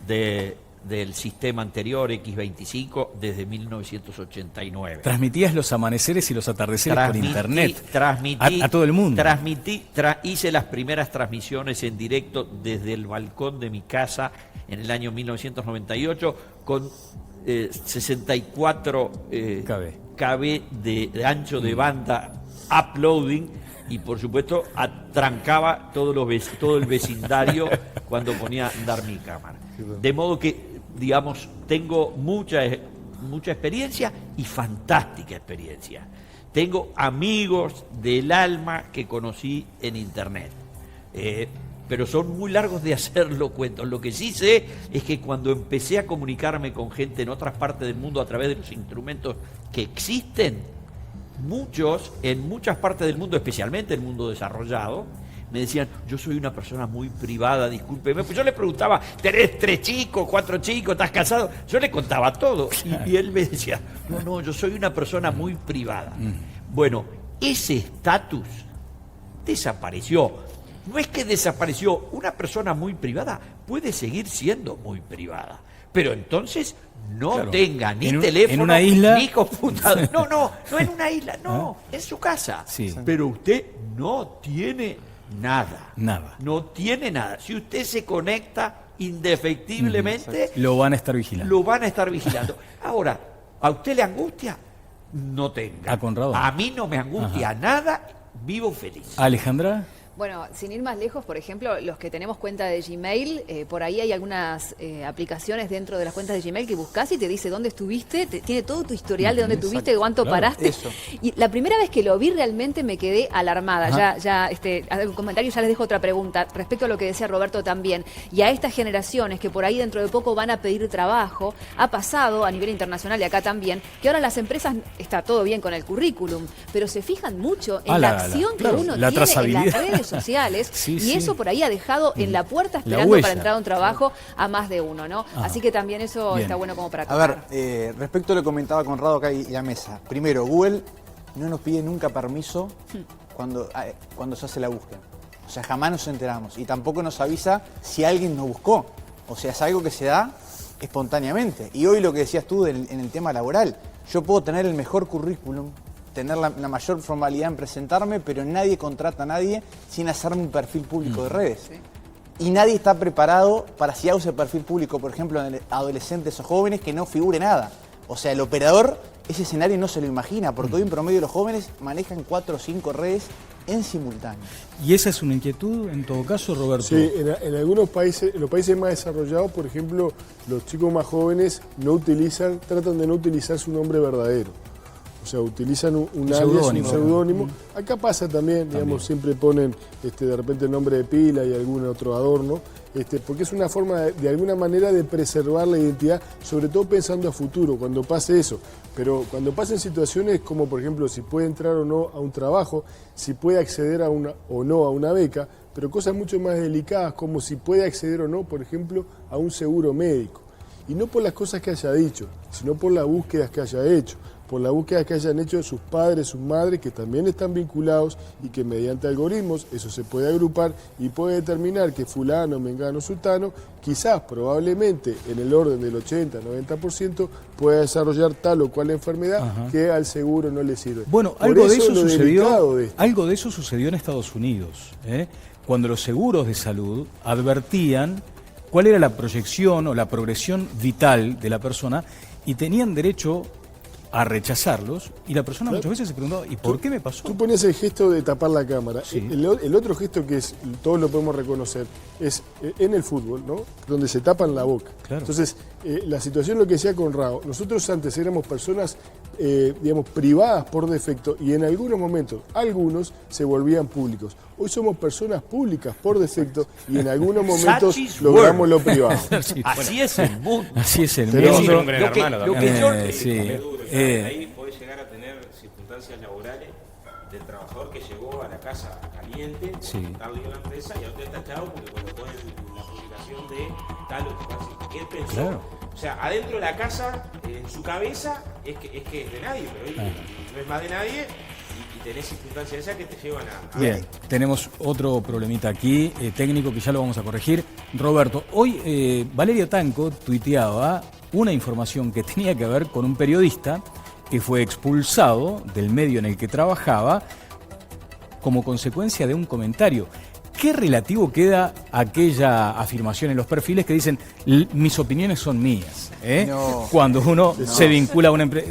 del sistema anterior, X25, desde 1989. Transmitías los amaneceres y los atardeceres por Internet. A todo el mundo. Hice las primeras transmisiones en directo desde el balcón de mi casa en el año 1998 con 64 KB de ancho de banda uploading. Y por supuesto atrancaba todo el vecindario cuando ponía a andar mi cámara. De modo que, digamos, tengo mucha experiencia y fantástica experiencia. Tengo amigos del alma que conocí en Internet. Pero son muy largos de hacerlo cuentos. Lo que sí sé es que cuando empecé a comunicarme con gente en otras partes del mundo a través de los instrumentos que existen, muchos, en muchas partes del mundo, especialmente el mundo desarrollado, me decían, yo soy una persona muy privada, discúlpeme. Pues yo le preguntaba, ¿tenés 3 chicos, 4 chicos, estás casado? Yo le contaba todo. Y él me decía, no, yo soy una persona muy privada. Bueno, ese estatus desapareció. No es que desapareció, una persona muy privada puede seguir siendo muy privada. Pero entonces no tenga ni teléfono, en una isla, ni computador. No en una isla, en su casa. Sí. Pero usted no tiene nada. Nada. No tiene nada. Si usted se conecta indefectiblemente, Lo van a estar vigilando. lo van a estar vigilando. Ahora, ¿a usted le angustia? No tenga. ¿A Conrado? A mí no me angustia nada, vivo feliz. Alejandra. Bueno, sin ir más lejos, por ejemplo, los que tenemos cuenta de Gmail, por ahí hay algunas aplicaciones dentro de las cuentas de Gmail que buscas y te dice dónde estuviste, tiene todo tu historial de dónde estuviste, cuánto paraste. Eso. Y la primera vez que lo vi realmente me quedé alarmada. Ya un comentario, ya les dejo otra pregunta respecto a lo que decía Roberto también. Y a estas generaciones que por ahí dentro de poco van a pedir trabajo, ha pasado a nivel internacional y acá también, que ahora las empresas, está todo bien con el currículum, pero se fijan mucho en la acción que uno la tiene trazabilidad. en las redes sociales y eso por ahí ha dejado en la puerta esperando huella. para entrar a un trabajo a más de uno, ¿no? Así que también eso está bueno como para A tocar. ver, respecto a lo que comentaba Conrado acá y a mesa. Primero, Google no nos pide nunca permiso cuando se hace la búsqueda. O sea, jamás nos enteramos. Y tampoco nos avisa si alguien nos buscó. O sea, es algo que se da espontáneamente. Y hoy lo que decías tú en el tema laboral. Yo puedo tener el mejor currículum, tener la mayor formalidad en presentarme, pero nadie contrata a nadie sin hacerme un perfil público de redes. Sí. Y nadie está preparado para, si hago ese perfil público, por ejemplo, en adolescentes o jóvenes, que no figure nada. O sea, el operador ese escenario no se lo imagina, porque hoy en promedio los jóvenes manejan 4 o 5 redes en simultáneo. ¿Y esa es una inquietud en todo caso, Roberto? Sí, en algunos países, en los países más desarrollados, por ejemplo, los chicos más jóvenes tratan de no utilizar su nombre verdadero. O sea, utilizan un alias, un seudónimo. Acá pasa también, digamos, siempre ponen de repente el nombre de pila y algún otro adorno, porque es una forma de alguna manera de preservar la identidad, sobre todo pensando a futuro, cuando pase eso. Pero cuando pasen situaciones como, por ejemplo, si puede entrar o no a un trabajo, si puede acceder o no a una beca, pero cosas mucho más delicadas como si puede acceder o no, por ejemplo, a un seguro médico. Y no por las cosas que haya dicho, sino por las búsquedas que haya hecho, por la búsqueda que hayan hecho sus padres, sus madres, que también están vinculados y que mediante algoritmos eso se puede agrupar y puede determinar que fulano, mengano, sultano, quizás, probablemente, en el orden del 80-90%, pueda desarrollar tal o cual enfermedad que al seguro no le sirve. Bueno, algo de eso sucedió en Estados Unidos, cuando los seguros de salud advertían cuál era la proyección o la progresión vital de la persona y tenían derecho a rechazarlos, y la persona muchas veces se preguntaba, ¿y por qué me pasó? Tú ponías el gesto de tapar la cámara. Sí. El otro gesto que todos lo podemos reconocer es en el fútbol, ¿no? Donde se tapan la boca. Claro. Entonces, la situación, lo que decía Conrado, nosotros antes éramos personas, digamos, privadas por defecto, y en algunos momentos, algunos se volvían públicos. Hoy somos personas públicas por defecto, y en algunos momentos logramos lo privado. Así es el mundo. Así es el mundo. Ahí podés llegar a tener circunstancias laborales del trabajador que llegó a la casa caliente, tal de una empresa, y ahora está tachado porque colocó en la publicación de tal o cual. Él pensó, claro. O sea, adentro de la casa, en su cabeza, es que es de nadie, pero hoy no es más de nadie. Y tenés circunstancias esas que te llevan a... Bien, tenemos otro problemita aquí, técnico, que ya lo vamos a corregir. Roberto, hoy Valeria Tanco tuiteaba una información que tenía que ver con un periodista que fue expulsado del medio en el que trabajaba como consecuencia de un comentario. ¿Qué relativo queda aquella afirmación en los perfiles que dicen mis opiniones son mías? No, cuando uno se vincula a una empresa.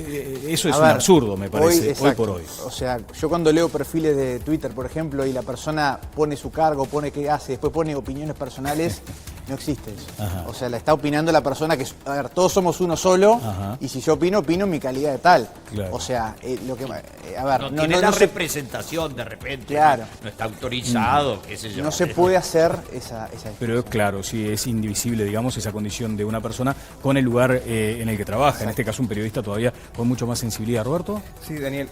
Eso es un absurdo, me parece, hoy por hoy. O sea, yo cuando leo perfiles de Twitter, por ejemplo, y la persona pone su cargo, pone qué hace, después pone opiniones personales, no existe eso. Ajá. O sea, la está opinando la persona que, a ver, todos somos uno solo, y si yo opino en mi calidad de tal. Claro. O sea, lo que, a ver, no tiene la representación de repente. Claro. No está autorizado, qué sé yo. No se puede hacer esa Pero claro, sí, es indivisible, digamos, esa condición de una persona con el lugar en el que trabaja. Exacto. En este caso, un periodista todavía con mucho más sensibilidad. ¿Roberto? Sí, Daniel.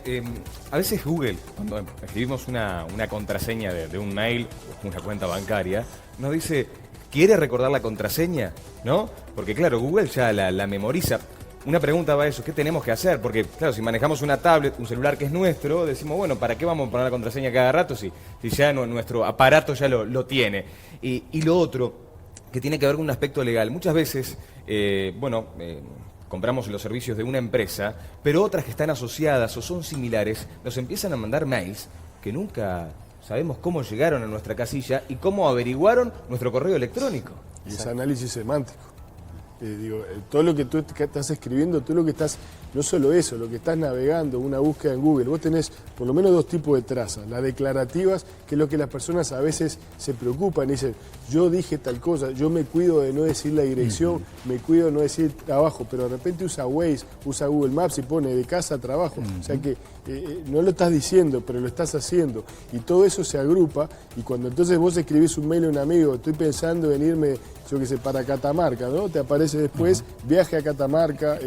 A veces Google, cuando escribimos una contraseña de un mail o una cuenta bancaria, nos dice, ¿quiere recordar la contraseña? ¿No? Porque claro, Google ya la memoriza. Una pregunta va a eso, ¿qué tenemos que hacer? Porque, claro, si manejamos una tablet, un celular que es nuestro, decimos, bueno, ¿para qué vamos a poner la contraseña cada rato si ya nuestro aparato ya lo tiene? Y lo otro, que tiene que ver con un aspecto legal. Muchas veces, compramos los servicios de una empresa, pero otras que están asociadas o son similares, nos empiezan a mandar mails que nunca sabemos cómo llegaron a nuestra casilla y cómo averiguaron nuestro correo electrónico. Y es análisis semántico. Todo lo que tú estás escribiendo, todo lo que estás, no solo eso, lo que estás navegando, una búsqueda en Google, vos tenés por lo menos 2 tipos de trazas. Las declarativas, que es lo que las personas a veces se preocupan y dicen, yo dije tal cosa, yo me cuido de no decir la dirección, me cuido de no decir trabajo, pero de repente usa Waze, usa Google Maps y pone de casa a trabajo. O sea que no lo estás diciendo, pero lo estás haciendo. Y todo eso se agrupa, y cuando entonces vos escribís un mail a un amigo, estoy pensando en irme, yo qué sé, para Catamarca, ¿no? Te aparece después, viaje a Catamarca,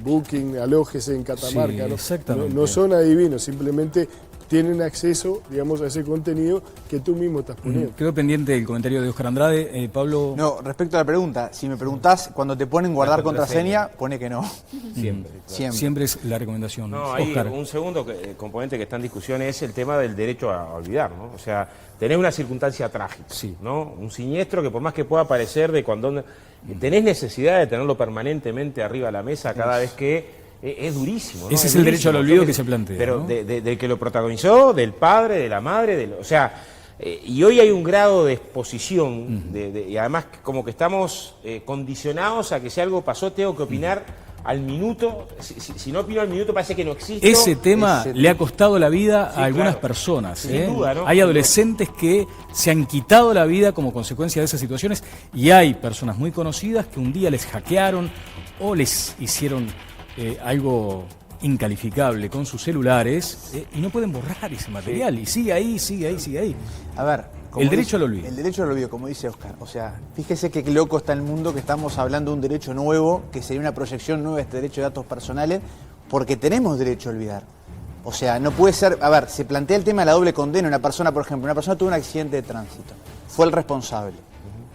booking, alójese en Catamarca, Sí, ¿no? exactamente. No son adivinos, simplemente tienen acceso, digamos, a ese contenido que tú mismo estás poniendo. Quedó pendiente el comentario de Óscar Andrade. Pablo... No, respecto a la pregunta, si me preguntás, cuando te ponen guardar La contraseña. pone que no. Siempre. Siempre. Siempre es la recomendación. No, hay Óscar. un segundo componente que está en discusión es el tema del derecho a olvidar, ¿no? O sea, tenés una circunstancia trágica, Sí. ¿no? Un siniestro que por más que pueda parecer de cuando tenés necesidad de tenerlo permanentemente arriba de la mesa cada vez que es durísimo, ¿no? Ese es el derecho al durísimo. olvido que se plantea, Pero ¿no? del que lo protagonizó, del padre, de la madre, o sea, y hoy hay un grado de exposición y además como que estamos condicionados a que si algo pasó tengo que opinar al minuto. Si no opino al minuto parece que no existe. Ese tema le ha costado la vida Sí, a algunas claro. personas. Sin duda, ¿no? Hay adolescentes que se han quitado la vida como consecuencia de esas situaciones y hay personas muy conocidas que un día les hackearon o les hicieron algo incalificable con sus celulares y no pueden borrar ese material. Y sigue ahí, sigue ahí, sigue ahí. A ver, El derecho al olvido. El derecho al olvido, como dice Óscar. O sea, fíjese qué loco está el mundo que estamos hablando de un derecho nuevo, que sería una proyección nueva de este derecho de datos personales, porque tenemos derecho a olvidar. O sea, no puede ser... A ver, se plantea el tema de la doble condena. Una persona, por ejemplo, tuvo un accidente de tránsito. Fue el responsable.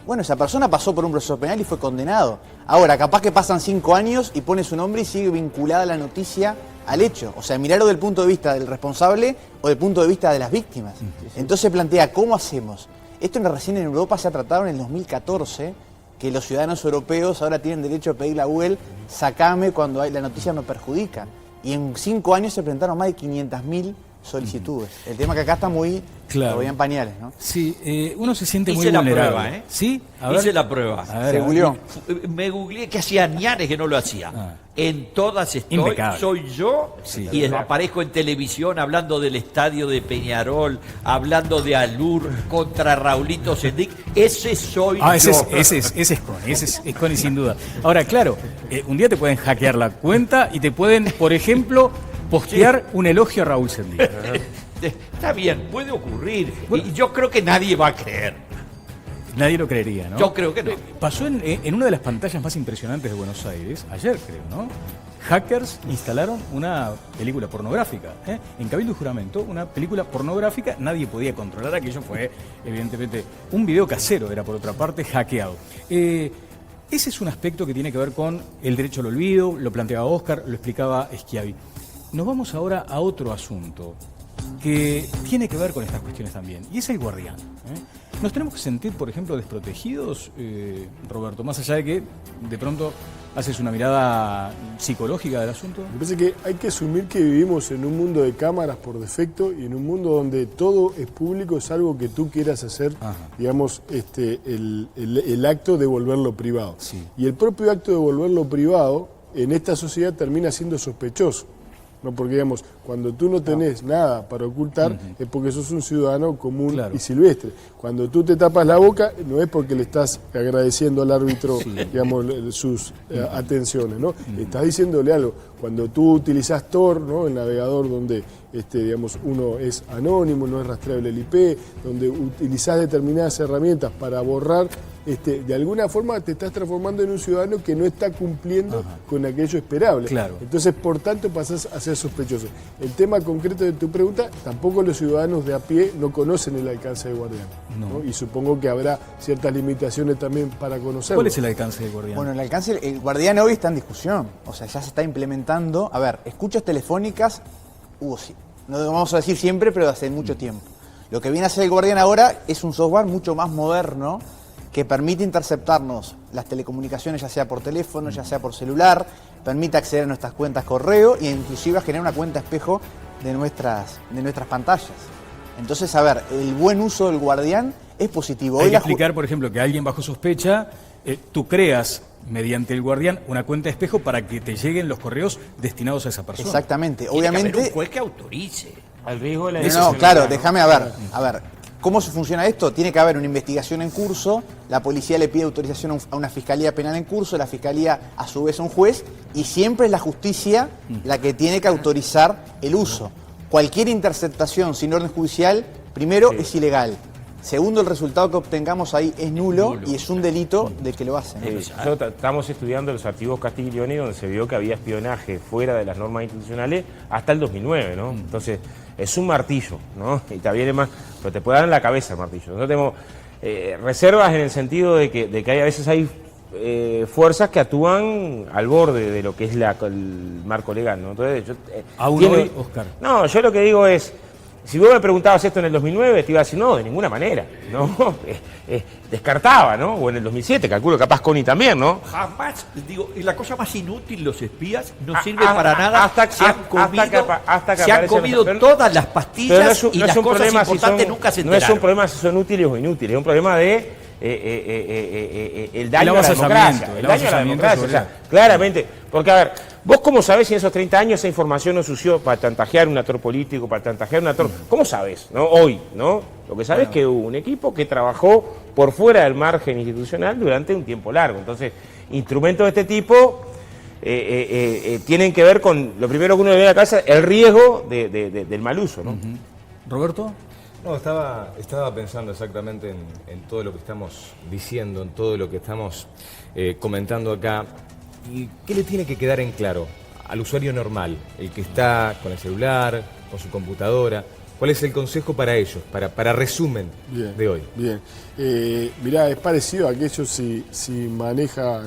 Bueno, esa persona pasó por un proceso penal y fue condenado. Ahora, capaz que pasan 5 años y pone su nombre y sigue vinculada la noticia al hecho. O sea, mirarlo del punto de vista del responsable o del punto de vista de las víctimas. Entonces plantea, ¿cómo hacemos? Esto recién en Europa se ha tratado en el 2014, que los ciudadanos europeos ahora tienen derecho a pedirle a Google, sacame cuando la noticia me perjudica. Y en 5 años se presentaron más de 500.000 solicitudes. El tema que acá está muy... Claro. Todavía en pañales, ¿no? Sí, uno se siente Hice muy la vulnerable. prueba, ¿eh? ¿Sí? Hice la prueba. A ver, Se googleó. Me googleé que hacía años que no lo hacía. Ah. En todas estoy, Impecable. soy yo, Sí. y aparezco en televisión hablando del estadio de Peñarol, hablando de Alur contra Raulito Sendic. Ese soy ese yo. es Connie sin duda. Ahora, claro, un día te pueden hackear la cuenta y te pueden, por ejemplo, postear un elogio a Raúl Sendic. Está bien, puede ocurrir. Bueno. Y yo creo que nadie va a creer. Nadie lo creería, ¿no? Yo creo que no. Pasó en una de las pantallas más impresionantes de Buenos Aires, ayer creo, ¿no? Hackers instalaron una película pornográfica, en Cabildo y Juramento, una película pornográfica, nadie podía controlar aquello, fue evidentemente un video casero, era por otra parte hackeado. Ese es un aspecto que tiene que ver con el derecho al olvido, lo planteaba Óscar, lo explicaba Schiavi. Nos vamos ahora a otro asunto que tiene que ver con estas cuestiones también, y es el guardián. ¿Nos tenemos que sentir, por ejemplo, desprotegidos, Roberto, más allá de que de pronto haces una mirada psicológica del asunto? Me parece que hay que asumir que vivimos en un mundo de cámaras por defecto y en un mundo donde todo es público, salvo que tú quieras hacer, digamos, el acto de volverlo privado. Sí. Y el propio acto de volverlo privado en esta sociedad termina siendo sospechoso. No, porque digamos, cuando tú no tenés nada para ocultar, es porque sos un ciudadano común Claro. y silvestre. Cuando tú te tapas la boca, no es porque le estás agradeciendo al árbitro, digamos, sus atenciones, ¿no? Estás diciéndole algo. Cuando tú utilizás Tor, ¿no? El navegador donde, digamos, uno es anónimo, no es rastreable el IP, donde utilizás determinadas herramientas para borrar, de alguna forma te estás transformando en un ciudadano que no está cumpliendo con aquello esperable. Claro. Entonces, por tanto, pasás a ser sospechoso. El tema concreto de tu pregunta, tampoco los ciudadanos de a pie no conocen el alcance del guardián. No. ¿no? Y supongo que habrá ciertas limitaciones también para conocerlo. ¿Cuál es el alcance del guardián? Bueno, el guardián hoy está en discusión. O sea, ya se está implementando. A ver, escuchas telefónicas, sí. No vamos a decir siempre, pero hace mucho tiempo. Lo que viene a hacer el guardián ahora es un software mucho más moderno que permite interceptarnos las telecomunicaciones, ya sea por teléfono, ya sea por celular, permite acceder a nuestras cuentas correo e inclusive a generar una cuenta espejo de nuestras pantallas. Entonces, a ver, el buen uso del guardián es positivo. Hay Hoy que la explicar, por ejemplo, que alguien bajo sospecha, tú creas mediante el guardián una cuenta espejo para que te lleguen los correos destinados a esa persona. Exactamente. Tiene que haber Obviamente. un juez que autorice. Al riesgo de la No, decisión. claro, déjame a ver. ¿Cómo se funciona esto? Tiene que haber una investigación en curso, la policía le pide autorización a una fiscalía penal en curso, la fiscalía a su vez a un juez, y siempre es la justicia la que tiene que autorizar el uso. Cualquier interceptación sin orden judicial, primero, es ilegal. Segundo, el resultado que obtengamos ahí es nulo y es un delito del que lo hacen. Estamos estudiando los archivos Castiglioni, donde se vio que había espionaje fuera de las normas institucionales hasta el 2009, ¿no? Entonces, es un martillo, ¿no? Y te viene más, pero te puede dar en la cabeza el martillo. Nosotros tenemos reservas en el sentido de que a veces hay fuerzas que actúan al borde de lo que es el marco legal, ¿no? Entonces, Aún hoy, Oscar. No, yo lo que digo es, si vos me preguntabas esto en el 2009, te iba a decir, no, de ninguna manera, ¿no? Descartaba, ¿no? O en el 2007, calculo capaz Connie también, ¿no? Jamás, digo, y la cosa más inútil, los espías, no sirven para nada. Se han comido todas las pastillas y las cosas importantes nunca se enteraron. No es un problema si son útiles o inútiles, es un problema de el daño a la democracia. El daño a la democracia, o sea, claramente. Porque, a ver, vos cómo sabés si en esos 30 años esa información no se usó para chantajear un actor político, para chantajear un actor... ¿Cómo sabés, no? Hoy, ¿no? Lo que sabés es que hubo un equipo que trabajó por fuera del margen institucional durante un tiempo largo. Entonces, instrumentos de este tipo tienen que ver con, lo primero que uno le ve a la cabeza, el riesgo del mal uso, ¿no? ¿Roberto? No, estaba pensando exactamente en todo lo que estamos diciendo, en todo lo que estamos comentando acá. ¿Y qué le tiene que quedar en claro al usuario normal, el que está con el celular, con su computadora? ¿Cuál es el consejo para ellos, para resumen de hoy? Bien, mirá, es parecido a aquello si maneja,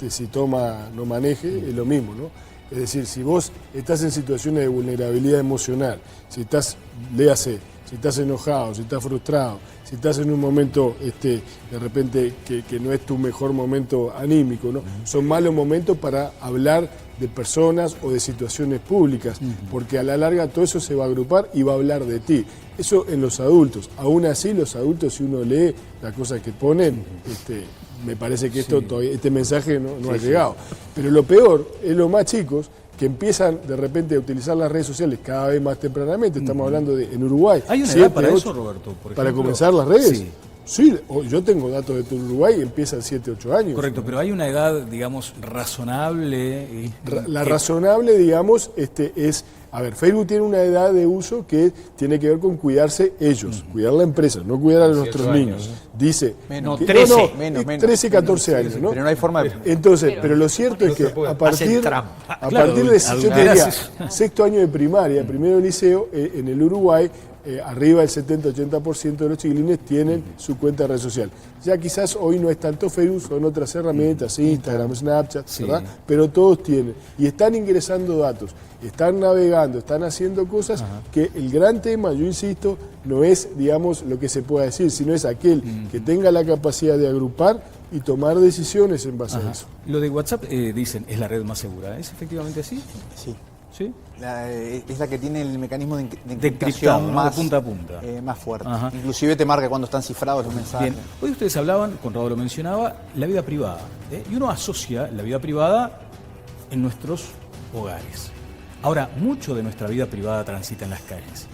si toma, no maneje, es lo mismo, ¿no? Es decir, si vos estás en situaciones de vulnerabilidad emocional, si estás, léase, si estás enojado, si estás frustrado, si estás en un momento de repente que no es tu mejor momento anímico, ¿no? Son malos momentos para hablar de personas o de situaciones públicas, porque a la larga todo eso se va a agrupar y va a hablar de ti. Eso en los adultos. Aún así, los adultos, si uno lee las cosas que ponen, me parece que este mensaje no ha llegado. Pero lo peor es los más chicos, que empiezan de repente a utilizar las redes sociales cada vez más tempranamente. Estamos hablando en Uruguay. ¿Hay una edad para eso, Roberto? Por ¿Para ejemplo? comenzar las redes? Sí. Sí, yo tengo datos de Uruguay y empiezan 7, 8 años. Correcto, pero hay una edad, digamos, razonable. La razonable, digamos, es... A ver, Facebook tiene una edad de uso que tiene que ver con cuidarse ellos, cuidar la empresa, no cuidar a nuestros niños. Dice... Menos, que, 13, menos. 13, 14 años, ¿no? Pero no hay forma de... Entonces, pero lo cierto es que a partir de, yo te diría, sexto año de primaria, primero de liceo, en el Uruguay, arriba del 70-80% de los chiquilines tienen su cuenta de red social. Ya quizás hoy no es tanto Facebook, son otras herramientas, Instagram, Snapchat, ¿verdad? Pero todos tienen. Y están ingresando datos, están navegando, están haciendo cosas que el gran tema, yo insisto, no es, digamos, lo que se pueda decir, sino es aquel que tenga la capacidad de agrupar y tomar decisiones en base a eso. Lo de WhatsApp, dicen, es la red más segura. ¿Es efectivamente así? Sí. ¿Sí? Es la que tiene el mecanismo de Encriptado, encriptación más, de punta a punta. Más fuerte. Inclusive te marca cuando están cifrados los mensajes. Bien, hoy ustedes hablaban, Conrado lo mencionaba, la vida privada. Y uno asocia la vida privada en nuestros hogares. Ahora, mucho de nuestra vida privada transita en las calles.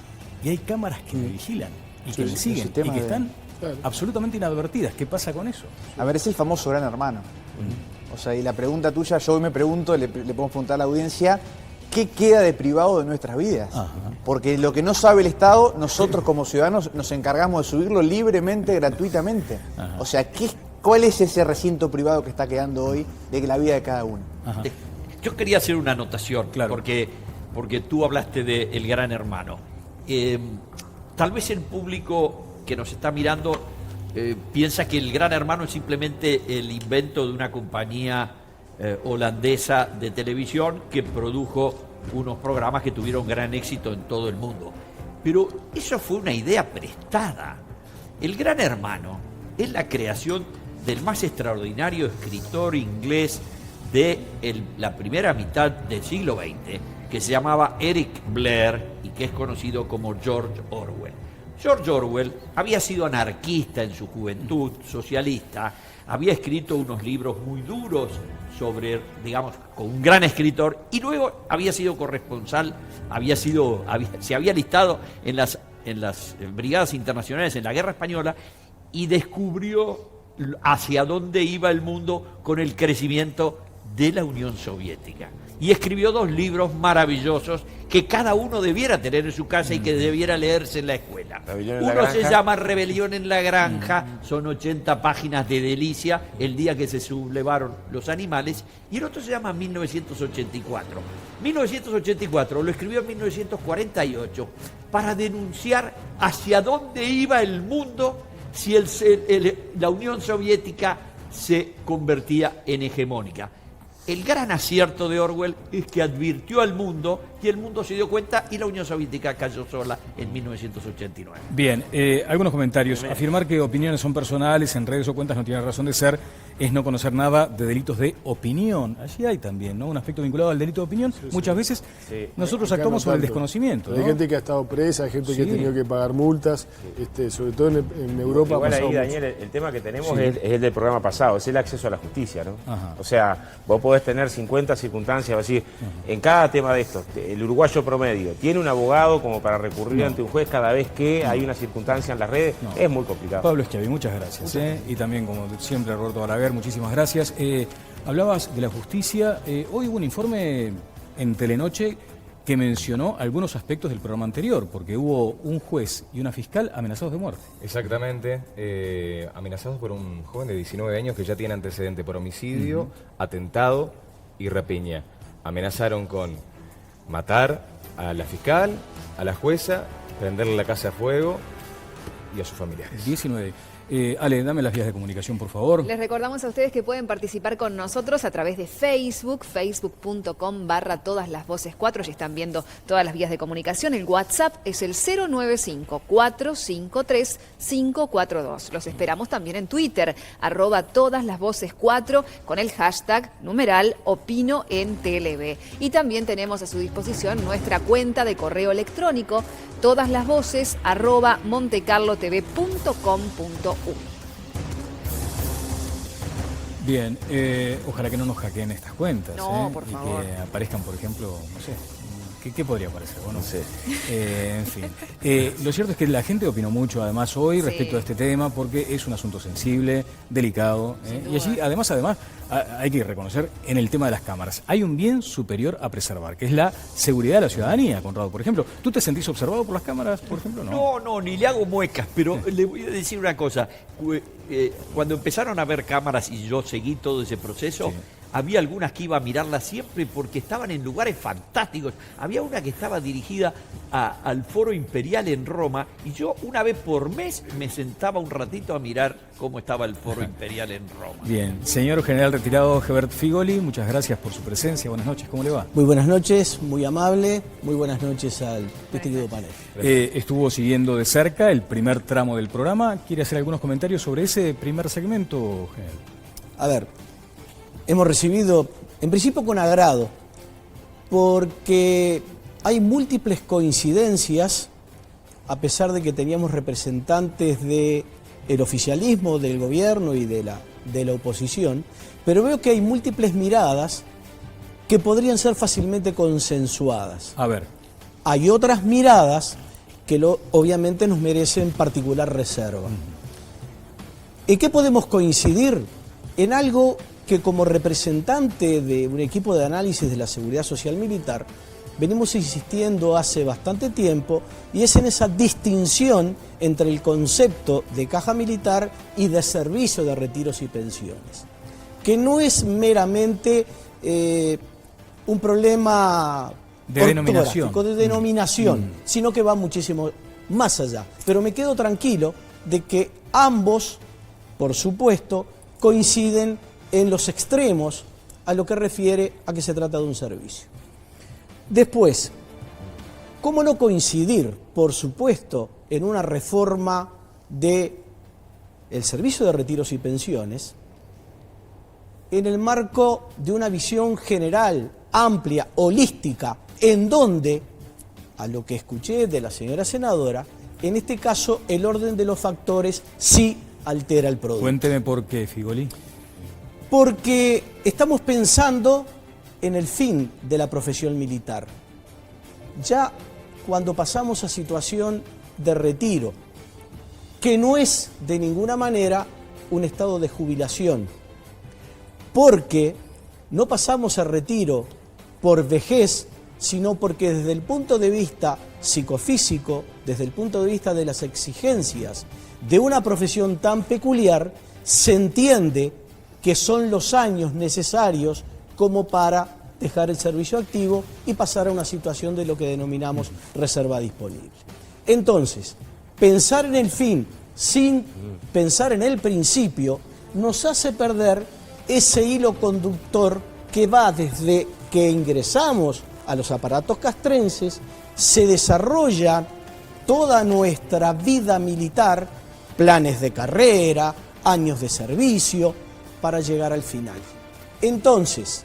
Y hay cámaras que me vigilan y que me siguen y que están absolutamente inadvertidas. ¿Qué pasa con eso? A ver, es el famoso gran hermano. O sea, y la pregunta tuya, yo hoy me pregunto, le podemos preguntar a la audiencia, ¿qué queda de privado de nuestras vidas? Porque lo que no sabe el Estado, nosotros como ciudadanos nos encargamos de subirlo libremente, gratuitamente. O sea, ¿cuál es ese recinto privado que está quedando hoy de la vida de cada uno? Yo quería hacer una anotación, porque tú hablaste de El Gran Hermano. Tal vez el público que nos está mirando piensa que El Gran Hermano es simplemente el invento de una compañía holandesa de televisión que produjo unos programas que tuvieron gran éxito en todo el mundo. Pero eso fue una idea prestada. El Gran Hermano es la creación del más extraordinario escritor inglés de la primera mitad del siglo XX, que se llamaba Eric Blair y que es conocido como George Orwell. George Orwell había sido anarquista en su juventud, socialista, había escrito unos libros muy duros sobre, digamos, con un gran escritor, y luego había sido corresponsal, se había alistado en las brigadas internacionales en la Guerra Española y descubrió hacia dónde iba el mundo con el crecimiento de la Unión Soviética. Y escribió 2 libros maravillosos que cada uno debiera tener en su casa y que debiera leerse en la escuela. Uno se llama Rebelión en la Granja, son 80 páginas de delicia, el día que se sublevaron los animales, y el otro se llama 1984. 1984 lo escribió en 1948 para denunciar hacia dónde iba el mundo si la Unión Soviética se convertía en hegemónica. El gran acierto de Orwell es que advirtió al mundo y el mundo se dio cuenta y la Unión Soviética cayó sola en 1989. Bien, algunos comentarios. Afirmar que opiniones son personales en redes o cuentas no tiene razón de ser, es no conocer nada de delitos de opinión. Allí hay también, ¿no?, un aspecto vinculado al delito de opinión. Sí, muchas veces nosotros actuamos sobre el desconocimiento, ¿no? Hay gente que ha estado presa, hay gente que ha tenido que pagar multas, sobre todo en Europa. Igual ahí, Daniel, el tema que tenemos es el del programa pasado, es el acceso a la justicia, ¿no? Ajá. O sea, vos podés tener 50 circunstancias, así, en cada tema de estos, el uruguayo promedio tiene un abogado como para recurrir ante un juez cada vez que hay una circunstancia en las redes, es muy complicado. Pablo Schiavi, muchas gracias. Y también, como siempre, Roberto Balaguer, muchísimas gracias. Hablabas de la justicia, hoy hubo un informe en Telenoche que mencionó algunos aspectos del programa anterior, porque hubo un juez y una fiscal amenazados de muerte. Exactamente, amenazados por un joven de 19 años que ya tiene antecedente por homicidio, atentado y rapiña. Amenazaron con matar a la fiscal, a la jueza, prenderle la casa a fuego y a sus familiares. 19. Ale, dame las vías de comunicación, por favor. Les recordamos a ustedes que pueden participar con nosotros a través de Facebook, facebook.com/todaslasvoces4. Ya están viendo todas las vías de comunicación. El WhatsApp es el 095-453-542. Los esperamos también en Twitter, @todaslasvoces4, con el hashtag #opino en TLV. Y también tenemos a su disposición nuestra cuenta de correo electrónico, todaslasvoces@montecarlotv.com.u. Bien, ojalá que no nos hackeen estas cuentas. No, por favor. Y que aparezcan, por ejemplo, no sé, ¿qué podría aparecer? Bueno, no sé. En fin. Lo cierto es que la gente opinó mucho, además, hoy respecto a este tema, porque es un asunto sensible, delicado. Y allí, además, hay que reconocer, en el tema de las cámaras, hay un bien superior a preservar, que es la seguridad de la ciudadanía, Conrado. Por ejemplo, ¿tú te sentís observado por las cámaras, por ejemplo? No, ni le hago muecas, pero le voy a decir una cosa. Cuando empezaron a ver cámaras y yo seguí todo ese proceso, había algunas que iba a mirarlas siempre porque estaban en lugares fantásticos. Había una que estaba dirigida al Foro Imperial en Roma y yo una vez por mes me sentaba un ratito a mirar cómo estaba el Foro Imperial en Roma. Bien, señor general retirado Gebert Figoli, muchas gracias por su presencia. Buenas noches, ¿cómo le va? Muy buenas noches, muy amable, muy buenas noches al distinguido panel. Estuvo siguiendo de cerca el primer tramo del programa. ¿Quiere hacer algunos comentarios sobre ese primer segmento, general? A ver, hemos recibido, en principio con agrado, porque hay múltiples coincidencias, a pesar de que teníamos representantes del oficialismo, del gobierno y de la oposición, pero veo que hay múltiples miradas que podrían ser fácilmente consensuadas. A ver. Hay otras miradas que obviamente nos merecen particular reserva. ¿En qué podemos coincidir? En algo que como representante de un equipo de análisis de la seguridad social militar venimos insistiendo hace bastante tiempo, y es en esa distinción entre el concepto de caja militar y de servicio de retiros y pensiones, que no es meramente un problema de denominación, sino que va muchísimo más allá. Pero me quedo tranquilo de que ambos, por supuesto, coinciden en los extremos a lo que refiere a que se trata de un servicio. Después, ¿cómo no coincidir, por supuesto, en una reforma del servicio de retiros y pensiones en el marco de una visión general, amplia, holística, en donde, a lo que escuché de la señora senadora, en este caso el orden de los factores sí altera el producto. Cuénteme por qué, Figoli. Porque estamos pensando en el fin de la profesión militar. Ya cuando pasamos a situación de retiro, que no es de ninguna manera un estado de jubilación, porque no pasamos a retiro por vejez, sino porque desde el punto de vista psicofísico, desde el punto de vista de las exigencias de una profesión tan peculiar, se entiende que son los años necesarios como para dejar el servicio activo y pasar a una situación de lo que denominamos reserva disponible. Entonces, pensar en el fin sin pensar en el principio nos hace perder ese hilo conductor que va desde que ingresamos a los aparatos castrenses, se desarrolla toda nuestra vida militar, planes de carrera, años de servicio, para llegar al final. Entonces,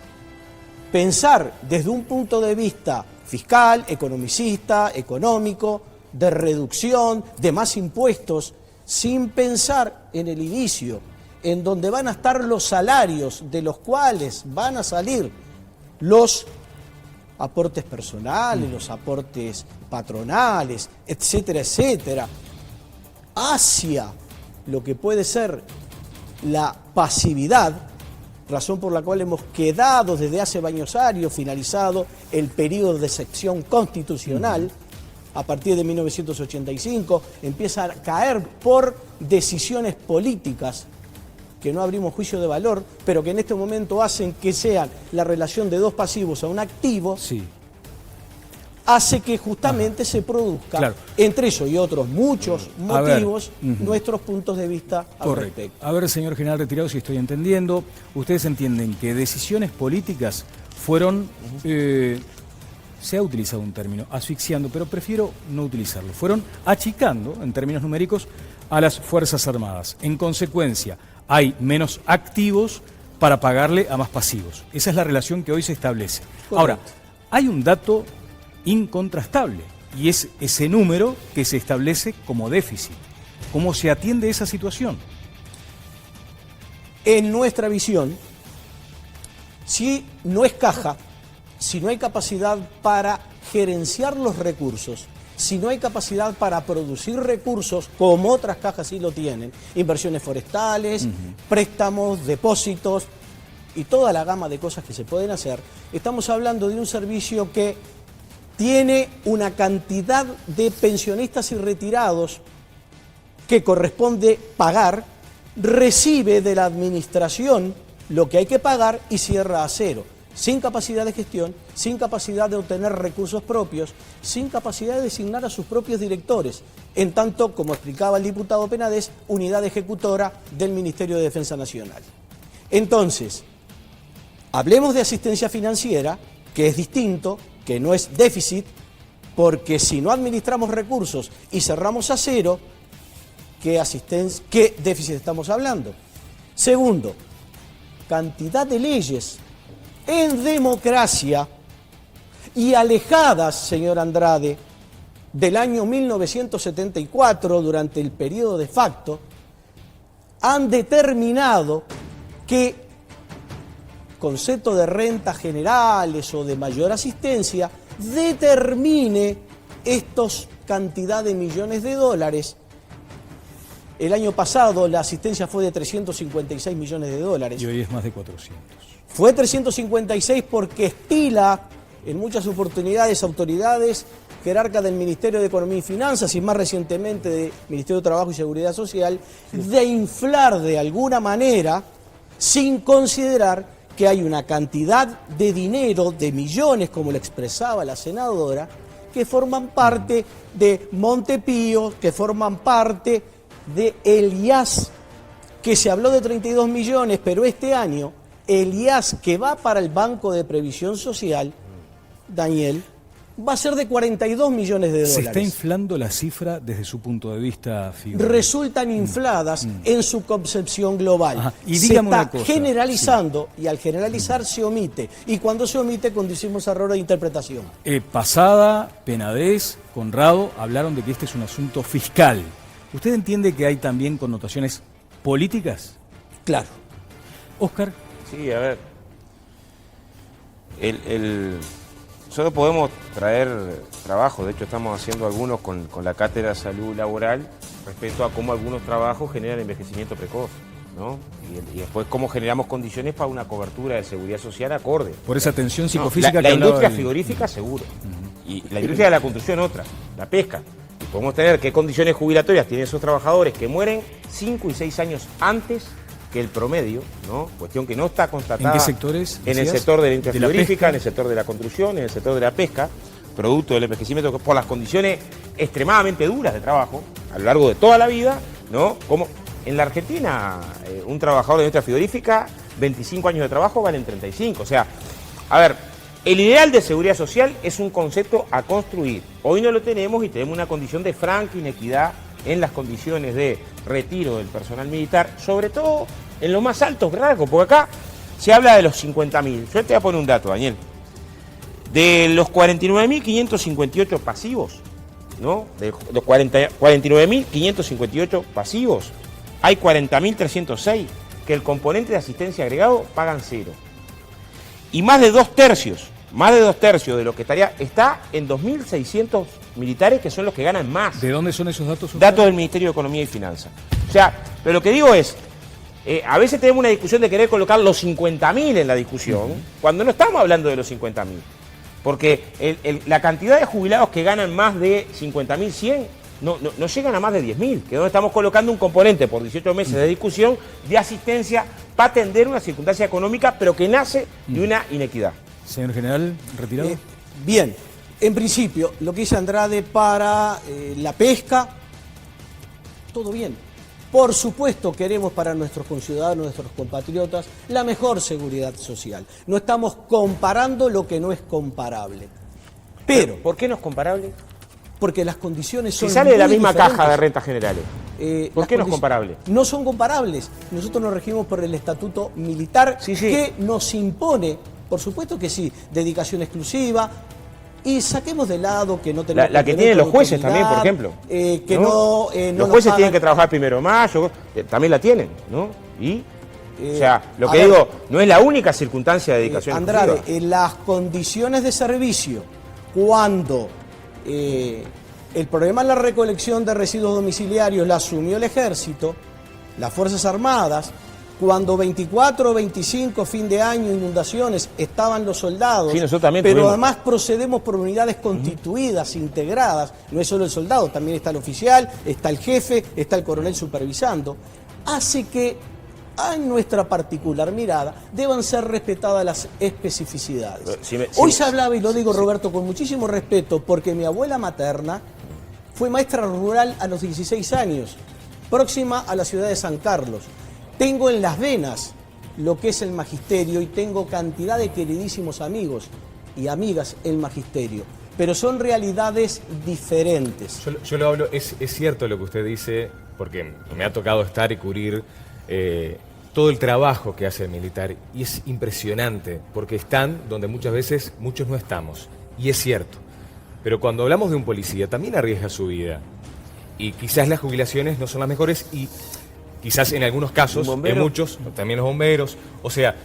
pensar desde un punto de vista fiscal, economicista, económico, de reducción, de más impuestos, sin pensar en el inicio, en donde van a estar los salarios de los cuales van a salir los aportes personales, los aportes patronales, etcétera, etcétera, hacia lo que puede ser la pasividad, razón por la cual hemos quedado desde hace varios años, finalizado el periodo de sección constitucional, a partir de 1985, empieza a caer por decisiones políticas que no abrimos juicio de valor, pero que en este momento hacen que sean la relación de dos pasivos a un activo, sí, hace que justamente se produzca, claro, entre eso y otros muchos motivos, nuestros puntos de vista al respecto. A ver, señor general retirado, si estoy entendiendo, ustedes entienden que decisiones políticas fueron, se ha utilizado un término, asfixiando, pero prefiero no utilizarlo, fueron achicando, en términos numéricos, a las Fuerzas Armadas. En consecuencia, hay menos activos para pagarle a más pasivos. Esa es la relación que hoy se establece. Correcto. Ahora, hay un dato incontrastable y es ese número que se establece como déficit. ¿Cómo se atiende esa situación? En nuestra visión, si no es caja, si no hay capacidad para gerenciar los recursos, si no hay capacidad para producir recursos, como otras cajas sí lo tienen, inversiones forestales, préstamos, depósitos y toda la gama de cosas que se pueden hacer, estamos hablando de un servicio que tiene una cantidad de pensionistas y retirados que corresponde pagar, recibe de la administración lo que hay que pagar y cierra a cero, sin capacidad de gestión, sin capacidad de obtener recursos propios, sin capacidad de designar a sus propios directores, en tanto, como explicaba el diputado Penades, unidad ejecutora del Ministerio de Defensa Nacional. Entonces, hablemos de asistencia financiera, que es distinto, que no es déficit, porque si no administramos recursos y cerramos a cero, ¿qué déficit estamos hablando? Segundo, cantidad de leyes en democracia y alejadas, señor Andrade, del año 1974, durante el periodo de facto, han determinado que concepto de rentas generales o de mayor asistencia determine estos cantidad de millones de dólares. El año pasado la asistencia fue de 356 millones de dólares. Y hoy es más de 400. Fue 356 porque estila en muchas oportunidades autoridades jerarcas del Ministerio de Economía y Finanzas y más recientemente del Ministerio de Trabajo y Seguridad Social, de inflar de alguna manera sin considerar que hay una cantidad de dinero, de millones, como lo expresaba la senadora, que forman parte de Montepío, que forman parte de el IAS, que se habló de 32 millones, pero este año el IAS que va para el Banco de Previsión Social, Daniel, va a ser de 42 millones de dólares. ¿Se está inflando la cifra desde su punto de vista, Figueroa? Resultan infladas en su concepción global. Ajá. Y se dígame está una cosa. generalizando y al generalizar se omite. Y cuando se omite conducimos a errores de interpretación. Pasada, Penades, Conrado, hablaron de que este es un asunto fiscal. ¿Usted entiende que hay también connotaciones políticas? Claro. Óscar. Sí, a ver. Nosotros podemos traer trabajo, de hecho estamos haciendo algunos con la Cátedra de Salud Laboral respecto a cómo algunos trabajos generan envejecimiento precoz, ¿no? Y después cómo generamos condiciones para una cobertura de seguridad social acorde. Por esa tensión psicofísica la que hablaba industria del- frigorífica seguro, y la industria de la construcción otra, la pesca. Y podemos tener qué condiciones jubilatorias tienen esos trabajadores que mueren 5 y 6 años antes que el promedio, ¿no? Cuestión que no está constatada. ¿En qué sectores, En el decías? sector de la industria ¿De la frigorífica, pesca? en el sector de la construcción, en el sector de la pesca, producto del envejecimiento por las condiciones extremadamente duras de trabajo a lo largo de toda la vida, ¿no? Como en la Argentina, un trabajador de industria frigorífica, 25 años de trabajo valen 35. O sea, a ver, el ideal de seguridad social es un concepto a construir. Hoy no lo tenemos y tenemos una condición de franca inequidad en las condiciones de retiro del personal militar, sobre todo en los más altos rangos, porque acá se habla de los 50.000. Yo te voy a poner un dato, Daniel. De los 49.558 pasivos, ¿no? De los 49.558 pasivos, hay 40.306 que el componente de asistencia agregado pagan cero. Y más de 2/3 de lo que está en 2.600 militares, que son los que ganan más. ¿De dónde son esos datos? Datos del Ministerio de Economía y Finanzas. O sea, pero lo que digo es, a veces tenemos una discusión de querer colocar los 50.000 en la discusión, cuando no estamos hablando de los 50.000. Porque la cantidad de jubilados que ganan más de 50.100 no llegan a más de 10.000, que es donde estamos colocando un componente por 18 meses de discusión de asistencia para atender una circunstancia económica, pero que nace de una inequidad. Señor general, retirado. Bien, en principio, lo que dice Andrade para la pesca, todo bien. Por supuesto queremos para nuestros conciudadanos, nuestros compatriotas, la mejor seguridad social. No estamos comparando lo que no es comparable. Pero, ¿por qué no es comparable? Porque las condiciones son Si sale de la muy misma diferentes. caja de rentas generales, ¿por qué no es comparable? No son comparables. Nosotros nos regimos por el estatuto militar que nos impone, por supuesto que sí, dedicación exclusiva. Y saquemos de lado que no tenemos... La que tienen los jueces también, por ejemplo. No los jueces tienen que trabajar 1 de mayo, también la tienen, ¿no? Y, o sea, lo que digo, no es la única circunstancia de dedicación Andrade, exclusiva. en las condiciones de servicio, cuando el problema de la recolección de residuos domiciliarios la asumió el Ejército, las Fuerzas Armadas, cuando 24 o 25, fin de año, inundaciones, estaban los soldados, Sí, nosotros también pero tuvimos. además procedemos por unidades constituidas, integradas, no es solo el soldado, también está el oficial, está el jefe, está el coronel supervisando, hace que en nuestra particular mirada deban ser respetadas las especificidades. Hoy se hablaba, y lo digo Roberto con muchísimo respeto, porque mi abuela materna fue maestra rural a los 16 años, próxima a la ciudad de San Carlos. Tengo en las venas lo que es el magisterio y tengo cantidad de queridísimos amigos y amigas en magisterio, pero son realidades diferentes. Yo lo hablo, es cierto lo que usted dice, porque me ha tocado estar y cubrir todo el trabajo que hace el militar, y es impresionante, porque están donde muchas veces muchos no estamos, y es cierto. Pero cuando hablamos de un policía, también arriesga su vida, y quizás las jubilaciones no son las mejores, y quizás en algunos casos, en muchos, también los bomberos, o sea,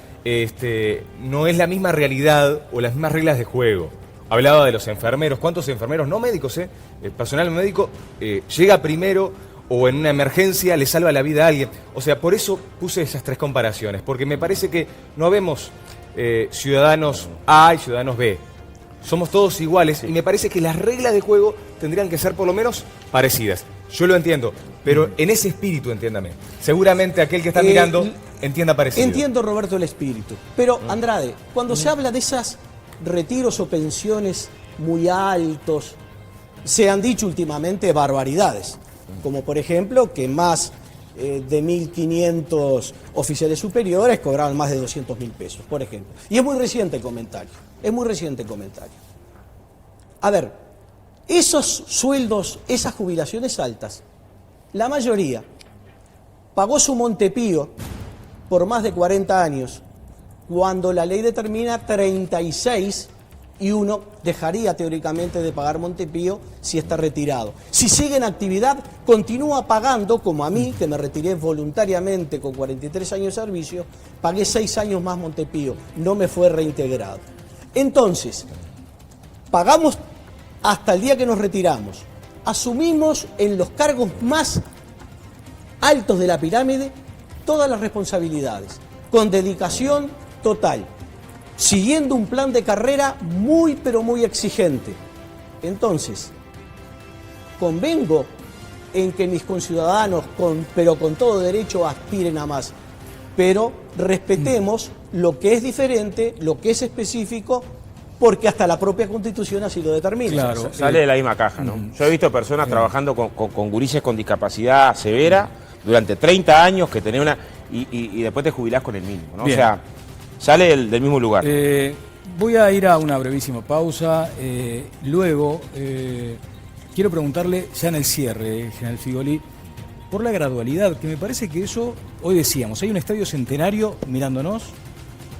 no es la misma realidad o las mismas reglas de juego. Hablaba de los enfermeros, ¿cuántos enfermeros, no médicos, el personal médico llega primero o en una emergencia le salva la vida a alguien? O sea, por eso puse esas tres comparaciones, porque me parece que no vemos ciudadanos A y ciudadanos B. Somos todos iguales y me parece que las reglas de juego tendrían que ser por lo menos parecidas. Yo lo entiendo, pero en ese espíritu, entiéndame. Seguramente aquel que está mirando entienda parecido. Entiendo, Roberto, el espíritu. Pero, Andrade, cuando se habla de esas retiros o pensiones muy altos, se han dicho últimamente barbaridades. Como, por ejemplo, que más de 1.500 oficiales superiores cobraban más de 200.000 pesos, por ejemplo. Y es muy reciente el comentario. Es muy reciente el comentario. A ver, esos sueldos, esas jubilaciones altas, la mayoría pagó su Montepío por más de 40 años, cuando la ley determina 36 y uno dejaría teóricamente de pagar Montepío si está retirado. Si sigue en actividad, continúa pagando, como a mí, que me retiré voluntariamente con 43 años de servicio, pagué 6 años más Montepío, no me fue reintegrado. Entonces, pagamos hasta el día que nos retiramos, asumimos en los cargos más altos de la pirámide todas las responsabilidades, con dedicación total, siguiendo un plan de carrera muy pero muy exigente. Entonces, convengo en que mis conciudadanos, pero con todo derecho, aspiren a más, pero respetemos lo que es diferente, lo que es específico, porque hasta la propia Constitución así lo determina. Claro, sale de la misma caja, ¿no? Yo he visto personas trabajando con gurises con discapacidad severa durante 30 años que tenés una... Y después te jubilás con el mínimo, ¿no? Bien. O sea, sale del mismo lugar. Voy a ir a una brevísima pausa. Luego, quiero preguntarle, ya en el cierre, general Figoli, por la gradualidad, que me parece que eso, hoy decíamos, hay un estadio centenario mirándonos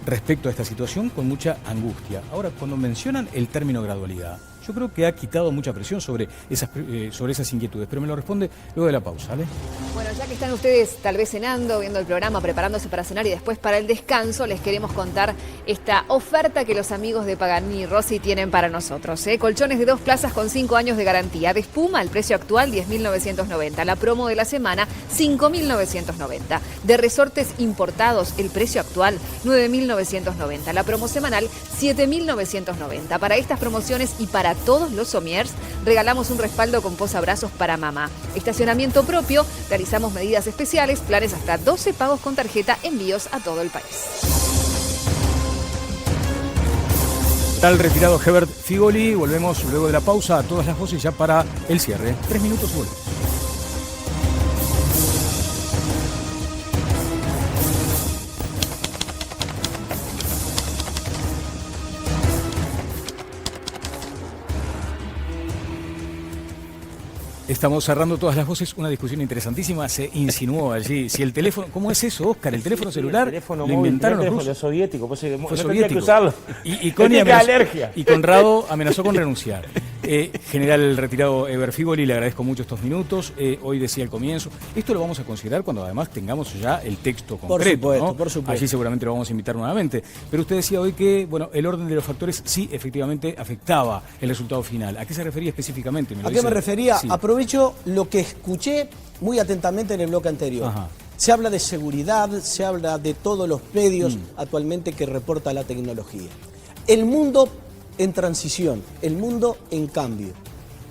respecto a esta situación con mucha angustia. Ahora, cuando mencionan el término gradualidad, yo creo que ha quitado mucha presión sobre esas inquietudes, pero me lo responde luego de la pausa, ¿vale? Bueno, ya que están ustedes tal vez cenando, viendo el programa, preparándose para cenar y después para el descanso, les queremos contar esta oferta que los amigos de Pagani Rossi tienen para nosotros. Colchones de 2 plazas con 5 años de garantía. De espuma, el precio actual 10.990. La promo de la semana 5.990. De resortes importados, el precio actual 9.990. La promo semanal 7.990. Para estas promociones y para todos los somiers, regalamos un respaldo con posabrazos para mamá. Estacionamiento propio, realizamos medidas especiales, planes hasta 12 pagos con tarjeta, envíos a todo el país. Tal retirado Herbert Figoli, volvemos luego de la pausa a todas las voces ya para el cierre. 3 minutos y volvemos. Estamos cerrando todas las voces, una discusión interesantísima, se insinuó allí. Si el teléfono, ¿cómo es eso, Oscar? ¿El teléfono celular? El teléfono lo móvil, inventaron los el rusos. soviético, pues, Fue no soviético. tenía que usarlo. Y Connie Tenía amenazó, alergia. y Conrado amenazó con renunciar. General retirado Herbert Figoli, le agradezco mucho estos minutos. Hoy decía al comienzo, esto lo vamos a considerar cuando además tengamos ya el texto concreto. Por supuesto. Allí seguramente lo vamos a invitar nuevamente. Pero usted decía hoy que, bueno, el orden de los factores sí efectivamente afectaba el resultado final. ¿A qué se refería específicamente? ¿A qué me refería? Sí. Aprovecho lo que escuché muy atentamente en el bloque anterior. Ajá. Se habla de seguridad, se habla de todos los medios actualmente que reporta la tecnología. El mundo en transición, el mundo en cambio.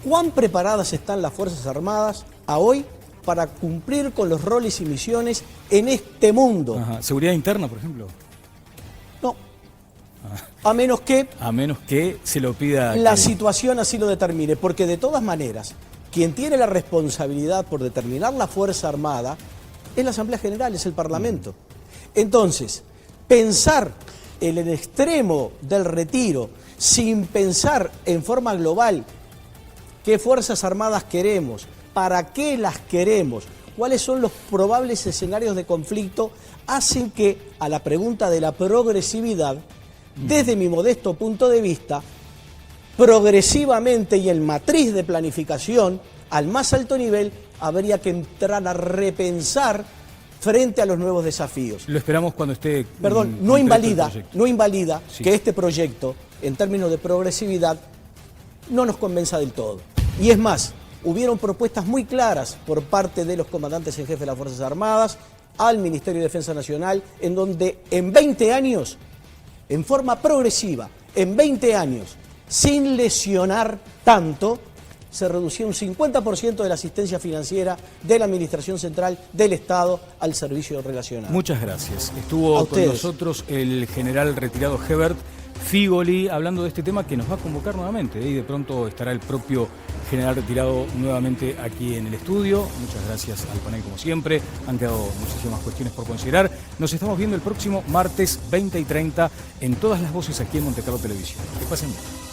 ¿Cuán preparadas están las Fuerzas Armadas a hoy para cumplir con los roles y misiones en este mundo? Ajá. ¿Seguridad interna, por ejemplo? No. A menos que se lo pida... la situación así lo determine, porque de todas maneras, quien tiene la responsabilidad por determinar la Fuerza Armada es la Asamblea General, es el Parlamento. Entonces, pensar en el extremo del retiro, sin pensar en forma global qué Fuerzas Armadas queremos, para qué las queremos, cuáles son los probables escenarios de conflicto, hacen que a la pregunta de la progresividad, desde mi modesto punto de vista, progresivamente y en matriz de planificación, al más alto nivel, habría que entrar a repensar frente a los nuevos desafíos. Lo esperamos cuando esté... Perdón, no invalida Sí. que este proyecto, en términos de progresividad, no nos convenza del todo. Y es más, hubieron propuestas muy claras por parte de los comandantes en jefe de las Fuerzas Armadas, al Ministerio de Defensa Nacional, en donde en 20 años, en forma progresiva, en 20 años, sin lesionar tanto, se reducía un 50% de la asistencia financiera de la Administración Central del Estado al servicio relacionado. Muchas gracias. Estuvo con nosotros el general retirado Herbert Figoli hablando de este tema que nos va a convocar nuevamente. Y de pronto estará el propio general retirado nuevamente aquí en el estudio. Muchas gracias al panel como siempre. Han quedado muchísimas cuestiones por considerar. Nos estamos viendo el próximo martes 20 y 30 en todas las voces aquí en Monte Carlo Televisión. Que pasen bien.